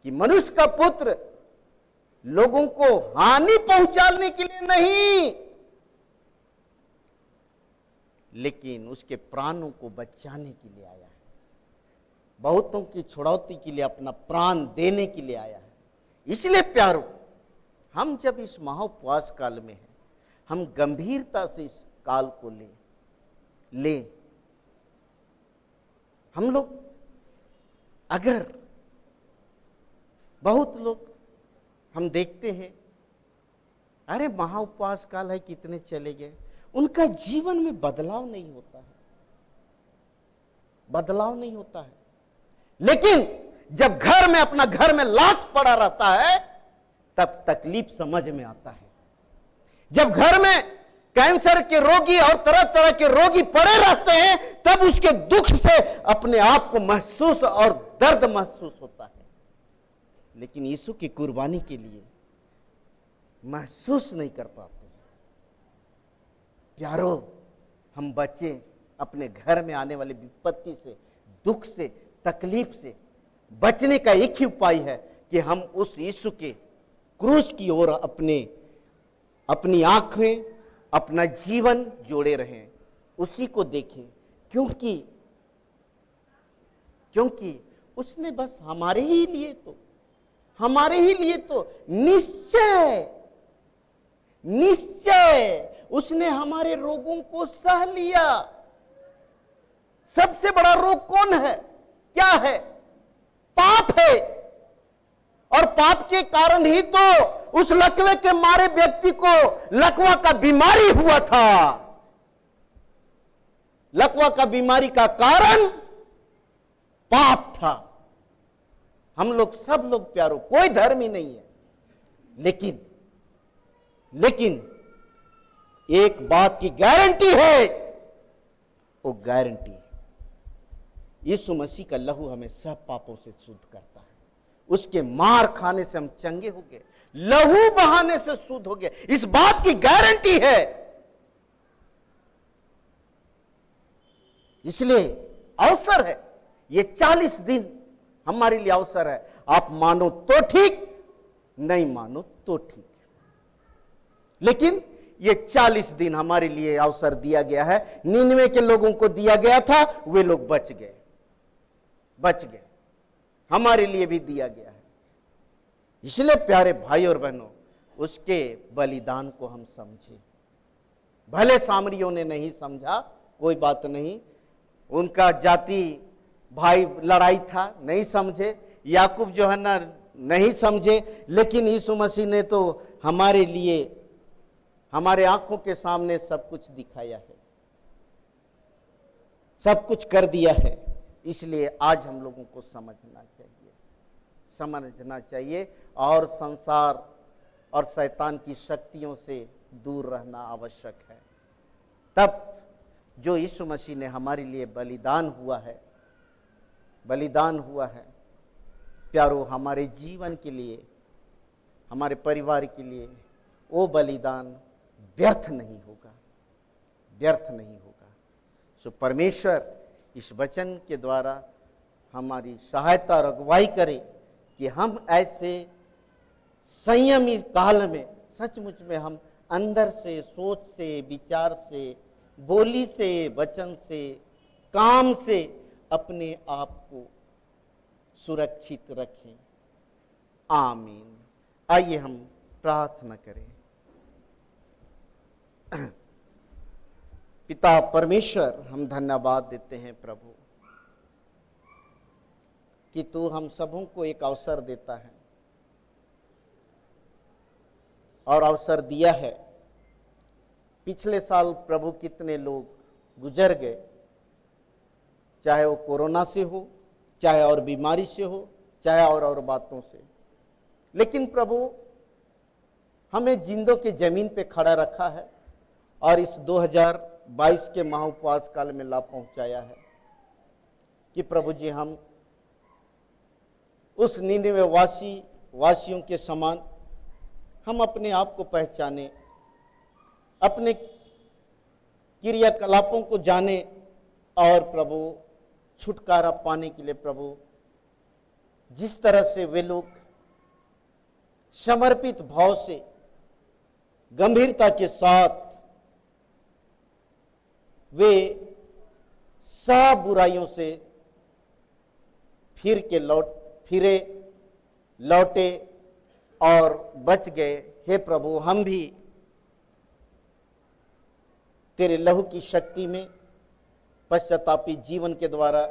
कि मनुष्य का पुत्र लोगों को हानि पहुंचाने के लिए नहीं, लेकिन उसके प्राणों को बचाने के लिए आया है, बहुतों की छुड़ौती के लिए अपना प्राण देने के लिए आया है। इसलिए प्यारो, हम जब इस महाउपवास काल में हैं, हम गंभीरता से इस काल को ले हम लोग, अगर बहुत लोग हम देखते हैं, अरे महा उपवास काल है, कितने चले गए, उनका जीवन में बदलाव नहीं होता है, बदलाव नहीं होता है। लेकिन जब घर में, अपना घर में लाश पड़ा रहता है, तब तकलीफ समझ में आता है। जब घर में कैंसर के रोगी और तरह तरह के रोगी पड़े रहते हैं, तब उसके दुख से अपने आप को महसूस और दर्द महसूस होता है। लेकिन यीशु की कुर्बानी के लिए महसूस नहीं कर पाते। प्यारो, हम बच्चे अपने घर में आने वाली विपत्ति से, दुख से, तकलीफ से बचने का एक ही उपाय है कि हम उस यीशु के क्रूस की ओर अपनी आंखें, अपना जीवन जोड़े रहें, उसी को देखें। क्योंकि उसने बस हमारे ही लिए तो निश्चय उसने हमारे रोगों को सह लिया। सबसे बड़ा रोग कौन है? क्या है? पाप है। और पाप के कारण ही तो उस लकवे के मारे व्यक्ति को लकवा का बीमारी हुआ था। लकवा का बीमारी का कारण पाप था। हम लोग, सब लोग प्यारो, कोई धर्म ही नहीं है, लेकिन एक बात की गारंटी है, वो गारंटी यीशु मसीह का लहू हमें सब पापों से शुद्ध करता है। उसके मार खाने से हम चंगे हो गए, लहू बहाने से शुद्ध हो गए, इस बात की गारंटी है। इसलिए अवसर है, ये 40 दिन हमारे लिए अवसर है। आप मानो तो ठीक, नहीं मानो तो ठीक, लेकिन ये 40 दिन हमारे लिए अवसर दिया गया है। 99 के लोगों को दिया गया था, वे लोग बच गए, हमारे लिए भी दिया गया है। इसलिए प्यारे भाई और बहनों, उसके बलिदान को हम समझें। भले सामरियों ने नहीं समझा, कोई बात नहीं, उनका जाति भाई लड़ाई था, नहीं समझे, याकूब जो है ना नहीं समझे, लेकिन यीशु मसीह ने तो हमारे लिए, हमारे आंखों के सामने सब कुछ दिखाया है, सब कुछ कर दिया है। इसलिए आज हम लोगों को समझना चाहिए और संसार और शैतान की शक्तियों से दूर रहना आवश्यक है। तब जो यीशु मसीह ने हमारे लिए बलिदान हुआ है प्यारो, हमारे जीवन के लिए, हमारे परिवार के लिए, वो बलिदान व्यर्थ नहीं होगा। सो परमेश्वर इस वचन के द्वारा हमारी सहायता और अगुवाई करे कि हम ऐसे संयमी काल में सचमुच में हम अंदर से, सोच से, विचार से, बोली से, वचन से, काम से अपने आप को सुरक्षित रखें। आमीन। आइए हम प्रार्थना करें। पिता परमेश्वर, हम धन्यवाद देते हैं प्रभु कि तू हम सबों को एक अवसर देता है और अवसर दिया है। पिछले साल प्रभु कितने लोग गुजर गए, चाहे वो कोरोना से हो, चाहे और बीमारी से हो, चाहे और बातों से, लेकिन प्रभु हमें जिंदों के जमीन पे खड़ा रखा है और इस 2022 के महाउपवास काल में ला पहुंचाया है कि प्रभु जी हम उस निन्यानवे वासियों के समान हम अपने आप को पहचाने, अपने क्रियाकलापों को जाने और प्रभु छुटकारा पाने के लिए प्रभु जिस तरह से वे लोग समर्पित भाव से, गंभीरता के साथ वे सब बुराइयों से फिरे लौटे और बच गए। हे प्रभु, हम भी तेरे लहू की शक्ति में पश्चातापी जीवन के द्वारा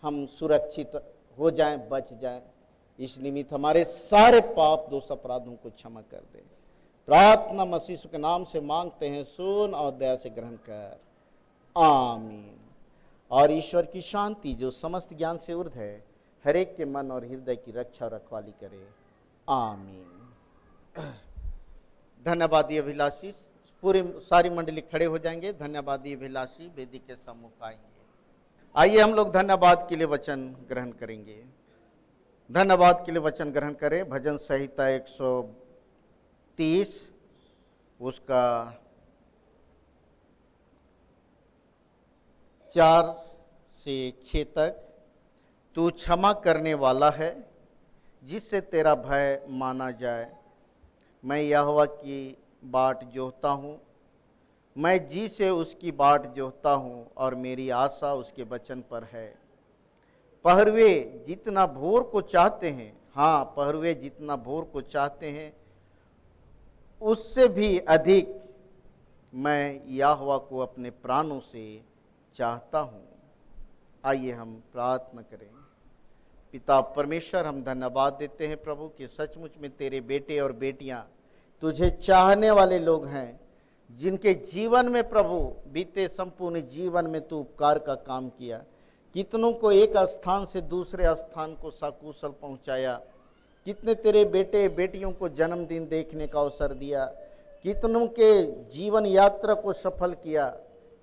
हम सुरक्षित हो जाएं, बच जाएं। इस निमित्त हमारे सारे पाप दोष अपराधों को क्षमा कर दे। प्रार्थना मसीह यीशु के नाम से मांगते हैं, सुन और दया से ग्रहण कर, आमीन। और ईश्वर की शांति जो समस्त ज्ञान से ऊर्ध्व है, हर एक के मन और हृदय की रक्षा और रखवाली करे, आमीन। धन्यवादी अभिलाषी, पूरी सारी मंडली खड़े हो जाएंगे। धन्यवादी अभिलाषी वेदी के सम्मुख आएंगे। आइए हम लोग धन्यवाद के लिए वचन ग्रहण करेंगे। धन्यवाद के लिए वचन ग्रहण करें। भजन संहिता 130 उसका 4 से 6 तक। तू क्षमा करने वाला है जिससे तेरा भय माना जाए। मैं यहोवा की बाट जोहता हूँ, मैं जी से उसकी बाट जोहता हूँ और मेरी आशा उसके वचन पर है। पहरुए जितना भोर को चाहते हैं, हाँ पहरुए जितना भोर को चाहते हैं, उससे भी अधिक मैं यहोवा को अपने प्राणों से चाहता हूँ। आइए हम प्रार्थना करें। पिता परमेश्वर, हम धन्यवाद देते हैं प्रभु कि सचमुच में तेरे बेटे और बेटियां तुझे चाहने वाले लोग हैं, जिनके जीवन में प्रभु बीते संपूर्ण जीवन में तू उपकार का काम किया। कितनों को एक स्थान से दूसरे स्थान को सकुशल पहुंचाया। कितने तेरे बेटे बेटियों को जन्मदिन देखने का अवसर दिया। कितनों के जीवन यात्रा को सफल किया।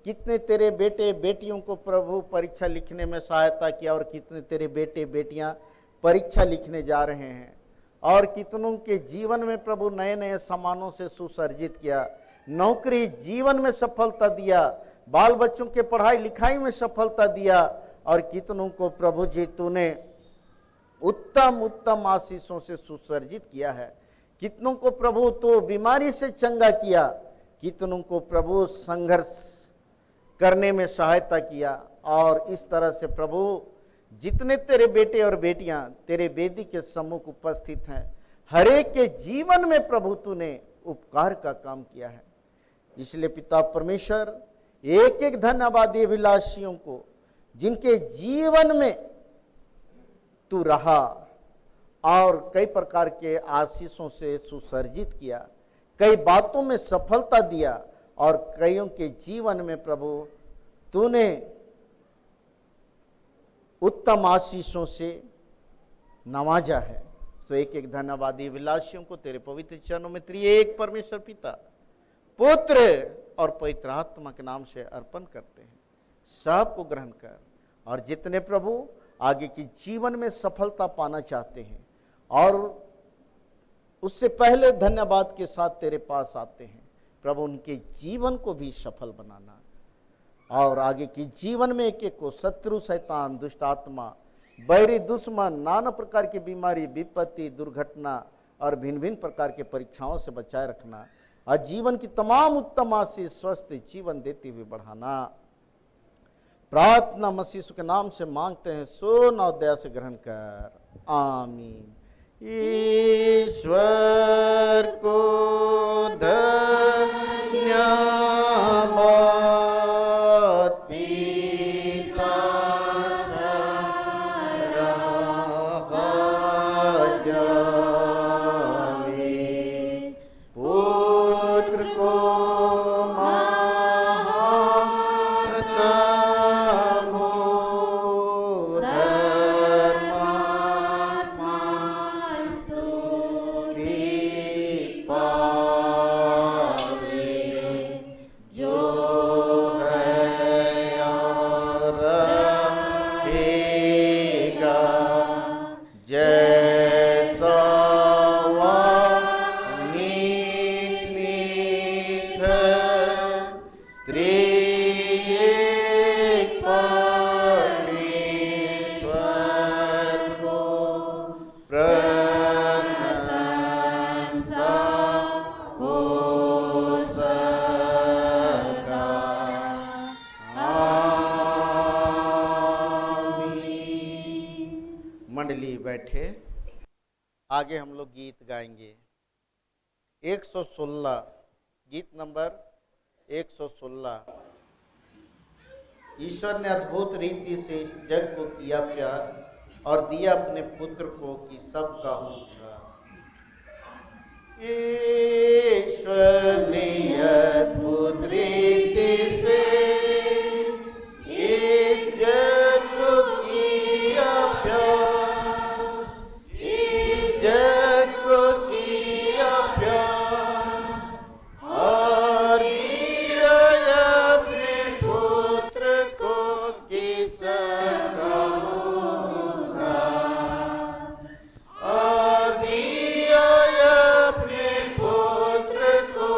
कितने तेरे बेटे बेटियों को प्रभु परीक्षा लिखने में सहायता किया, और कितने तेरे बेटे बेटियां परीक्षा लिखने जा रहे हैं। और कितनों के जीवन में प्रभु नए नए सामानों से सुसर्जित किया। नौकरी जीवन में सफलता दिया, बाल बच्चों के पढ़ाई लिखाई में सफलता दिया। और कितनों को प्रभु जी तूने उत्तम उत्तम आशीषों से सुसर्जित किया है। कितनों को प्रभु तो बीमारी से चंगा किया। कितनों को प्रभु संघर्ष करने में सहायता किया। और इस तरह से प्रभु जितने तेरे बेटे और बेटियां तेरे वेदी के सम्मुख उपस्थित हैं, हर एक के जीवन में प्रभु तूने उपकार का काम किया है। इसलिए पिता परमेश्वर, एक एक धन्यवादी अभिलाषियों को जिनके जीवन में तू रहा और कई प्रकार के आशीषों से सुसर्जित किया, कई बातों में सफलता दिया, और कईयों के जीवन में प्रभु तूने उत्तम आशीषों से नवाजा है। सो एक एक धन्यवादी अभिलाषियों को तेरे पवित्र चरणों में त्रिएक परमेश्वर पिता, पुत्र और पवित्र आत्मा के नाम से अर्पण करते हैं। सबको ग्रहण कर। और जितने प्रभु आगे की जीवन में सफलता पाना चाहते हैं और उससे पहले धन्यवाद के साथ तेरे पास आते हैं, प्रभु उनके जीवन को भी सफल बनाना। और आगे की जीवन में एक एक को शत्रु, शैतान, दुष्ट आत्मा, बैरी, दुश्मन, नाना प्रकार की बीमारी, विपत्ति, दुर्घटना और भिन्न भिन्न प्रकार के परीक्षाओं से बचाए रखना। और जीवन की तमाम उत्तम आशीष स्वस्थ जीवन देते हुए बढ़ाना। प्रार्थना मसीह यीशु के नाम से मांगते हैं, सुन और दया से ग्रहण कर, आमीन। ईश्वर को धन्यवाद पिता पुत्र को बैठे। आगे हम लोग गीत गाएंगे। 116 गीत नंबर 116। ईश्वर ने अद्भुत रीति से इस जग को किया प्यार और दिया अपने पुत्र को कि सबका उद्धार। ईश्वर ने अद्भुत रीति से इस जग को किया प्यार, इस जग को किया प्यार और दिया अपने पुत्र को कि सबका उद्धार, और दिया अपने पुत्र को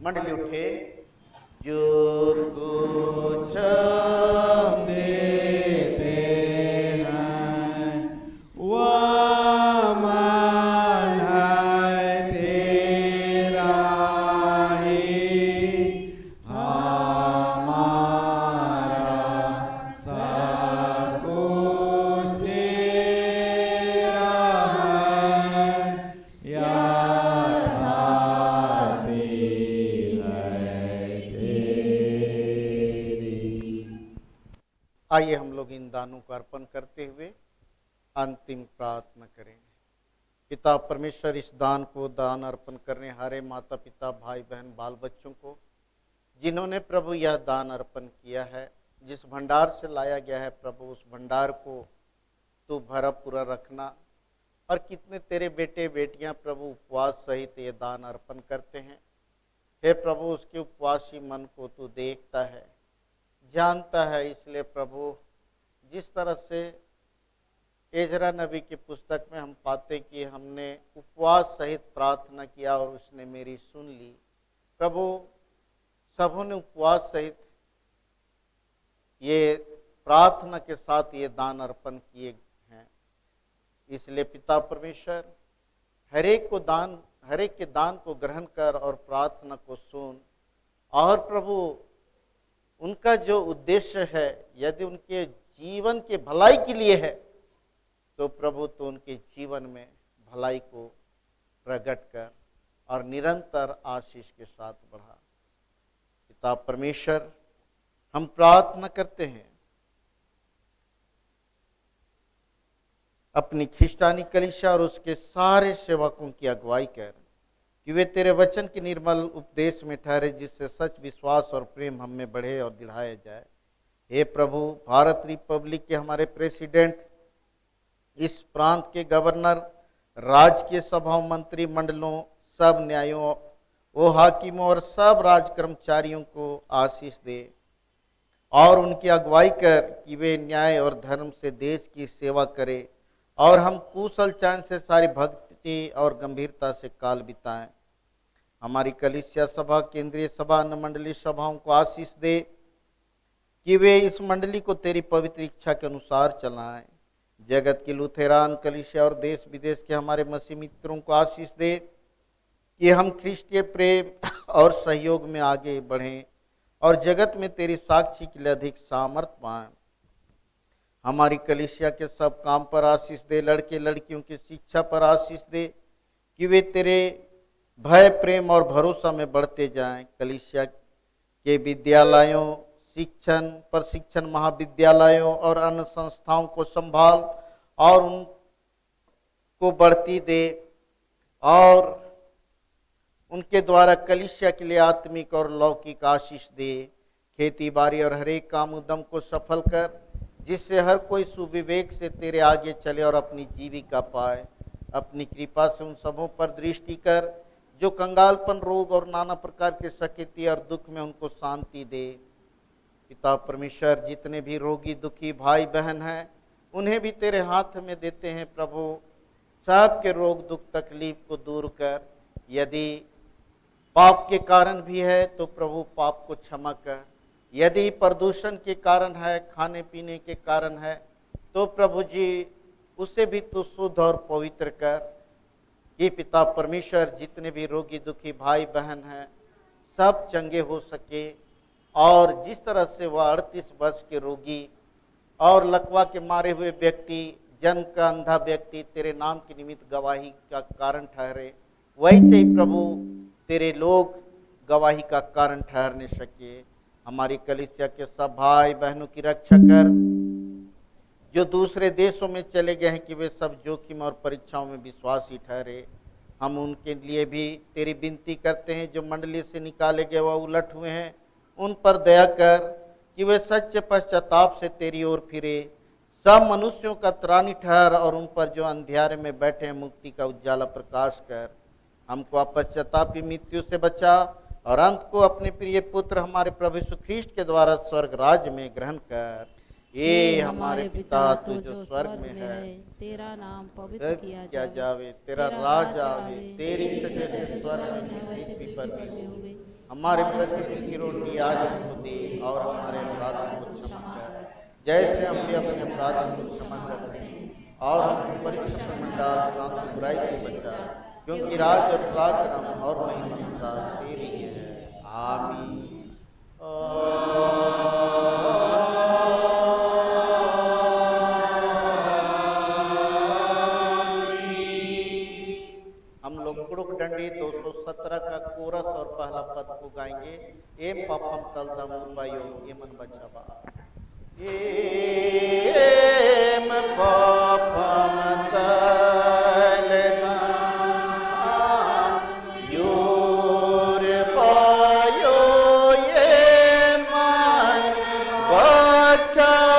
मंडली उठे। जो कुछ हम देते हैं वह मान है तेरा ही, हमारा सब कुछ तेरा है, यथार्थी है तेरी। आइए हम लोग इन दानों को अर्पण करते हुए अंतिम प्रार्थना करें। पिता परमेश्वर, इस दान को दान अर्पण करने हारे माता पिता भाई बहन बाल बच्चों को जिन्होंने प्रभु यह दान अर्पण किया है, जिस भंडार से लाया गया है प्रभु, उस भंडार को तू भरा पूरा रखना। और कितने तेरे बेटे बेटियां प्रभु उपवास सहित ये दान अर्पण करते हैं। हे प्रभु, उसके उपवासी मन को तू देखता है, जानता है। इसलिए प्रभु, जिस तरह से एजरा नबी की पुस्तक में हम पाते कि हमने उपवास सहित प्रार्थना किया और उसने मेरी सुन ली, प्रभु सबों ने उपवास सहित ये प्रार्थना के साथ ये दान अर्पण किए हैं। इसलिए पिता परमेश्वर, हर एक के दान को ग्रहण कर और प्रार्थना को सुन। और प्रभु, उनका जो उद्देश्य है, यदि उनके जीवन के भलाई के लिए है, तो प्रभु तो उनके जीवन में भलाई को प्रकट कर और निरंतर आशीष के साथ बढ़ा। पिता परमेश्वर, हम प्रार्थना करते हैं अपनी खिस्तानी कलीसिया और उसके सारे सेवकों की अगुवाई कर कि वे तेरे वचन के निर्मल उपदेश में ठहरे, जिससे सच विश्वास और प्रेम हम में बढ़े और दिढ़ाया जाए। हे प्रभु, भारत रिपब्लिक के हमारे प्रेसिडेंट, इस प्रांत के गवर्नर, राजकीय सभाओं, मंत्री मंडलों, सब न्यायों, वो हाकिमों और सब राज कर्मचारियों को आशीष दे और उनकी अगुवाई कर कि वे न्याय और धर्म से देश की सेवा करें और हम कुशल चैन से सारी भक्ति और गंभीरता से काल बिताएं। हमारी कलीसिया सभा, केंद्रीय सभा, अन्य मंडली सभाओं को आशीष दे कि वे इस मंडली को तेरी पवित्र इच्छा के अनुसार चलाएं। जगत की लुथेरान कलीसिया और देश विदेश के हमारे मसीह मित्रों को आशीष दे कि हम ख्रिस्तीय प्रेम और सहयोग में आगे बढ़ें और जगत में तेरी साक्षी के लिए अधिक सामर्थ पाएं। हमारी कलीसिया के सब काम पर आशीष दे। लड़के लड़कियों की शिक्षा पर आशीष दे कि वे तेरे भय, प्रेम और भरोसा में बढ़ते जाएं। कलीसिया के विद्यालयों, शिक्षण, प्रशिक्षण महाविद्यालयों और अन्य संस्थाओं को संभाल और उनको बढ़ती दे और उनके द्वारा कलीसिया के लिए आत्मिक और लौकिक आशीष दे। खेती बाड़ी और हर एक काम उद्यम को सफल कर, जिससे हर कोई सुविवेक से तेरे आगे चले और अपनी जीविका पाए। अपनी कृपा से उन सबों पर दृष्टि कर जो कंगालपन, रोग और नाना प्रकार के सकेती और दुख में, उनको शांति दे। पिता परमेश्वर, जितने भी रोगी दुखी भाई बहन हैं, उन्हें भी तेरे हाथ में देते हैं प्रभु। सबके रोग दुख तकलीफ को दूर कर। यदि पाप के कारण भी है तो प्रभु पाप को क्षमा कर। यदि प्रदूषण के कारण है, खाने पीने के कारण है, तो प्रभु जी उसे भी तू शुद्ध और पवित्र कर कि पिता परमेश्वर, जितने भी रोगी दुखी भाई बहन हैं सब चंगे हो सके। और जिस तरह से वह 38 वर्ष के रोगी और लकवा के मारे हुए व्यक्ति, जन्म का अंधा व्यक्ति तेरे नाम के निमित्त गवाही का कारण ठहरे, वैसे ही प्रभु तेरे लोग गवाही का कारण ठहरने सके। हमारी कलीसिया के सब भाई बहनों की रक्षा कर जो दूसरे देशों में चले गए हैं कि वे सब जोखिम और परीक्षाओं में विश्वासी ठहरे। हम उनके लिए भी तेरी विनती करते हैं। जो मंडली से निकाले गए वह उलट हुए हैं, उन पर दया कर कि वे सच्चे पश्चाताप से तेरी ओर फिरे। सब मनुष्यों का त्राणी ठहर और उन पर जो अंधियारे में बैठे हैं मुक्ति का उज्ज्वला प्रकाश कर। हमको अपश्चातापी मृत्यु से बचा और अंत को अपने प्रिय पुत्र हमारे प्रभु यीशु ख्रीष्ट के द्वारा स्वर्ग राज्य में ग्रहण कर। ये हमारे पिता तू जो स्वर्ग में है, तेरा नाम पवित्र किया जावे, तेरा राज आवे, तेरी इच्छा जैसे स्वर्ग में वैसे पृथ्वी पर भी हो। हमारे प्रतिदिन की रोटी आज हमको दे, और हमारे अपराधों को क्षमा कर, जैसे हम भी अपने अपराधों को क्षमा करते हैं, और हमको परीक्षा में डाल, परंतु बुराई से बचा, क्योंकि राज और पराक्रम और महिमा सदा तेरी है। आमीन। हम लोग कुड़ुक डंडी 217 का कोरस और पहला पद को गाएंगे। एम पापम तलदम उपायो ये मन बचावा। एम पापम तलदम यूर पायो ये मन बचावा।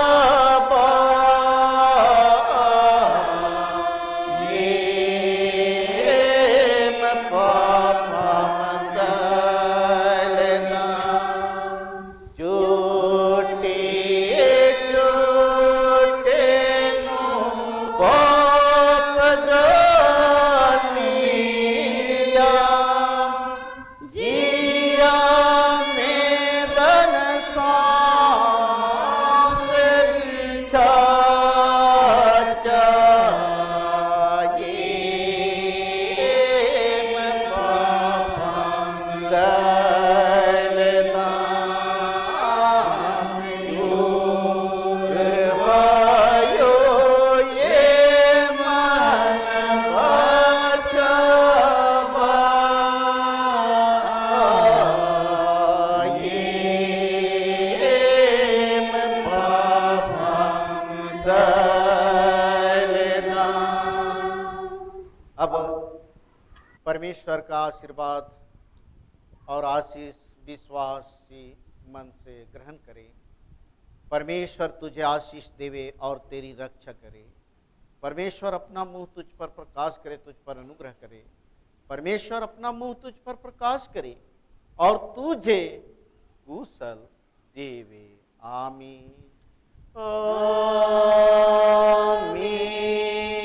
परमेश्वर का आशीर्वाद और आशीष विश्वासी मन से ग्रहण करें। परमेश्वर तुझे आशीष देवे और तेरी रक्षा करे। परमेश्वर अपना मुंह तुझ पर प्रकाश करे, तुझ पर अनुग्रह करे। परमेश्वर अपना मुंह तुझ पर प्रकाश करे और तुझे कुशल देवे। आमीन। आमीन।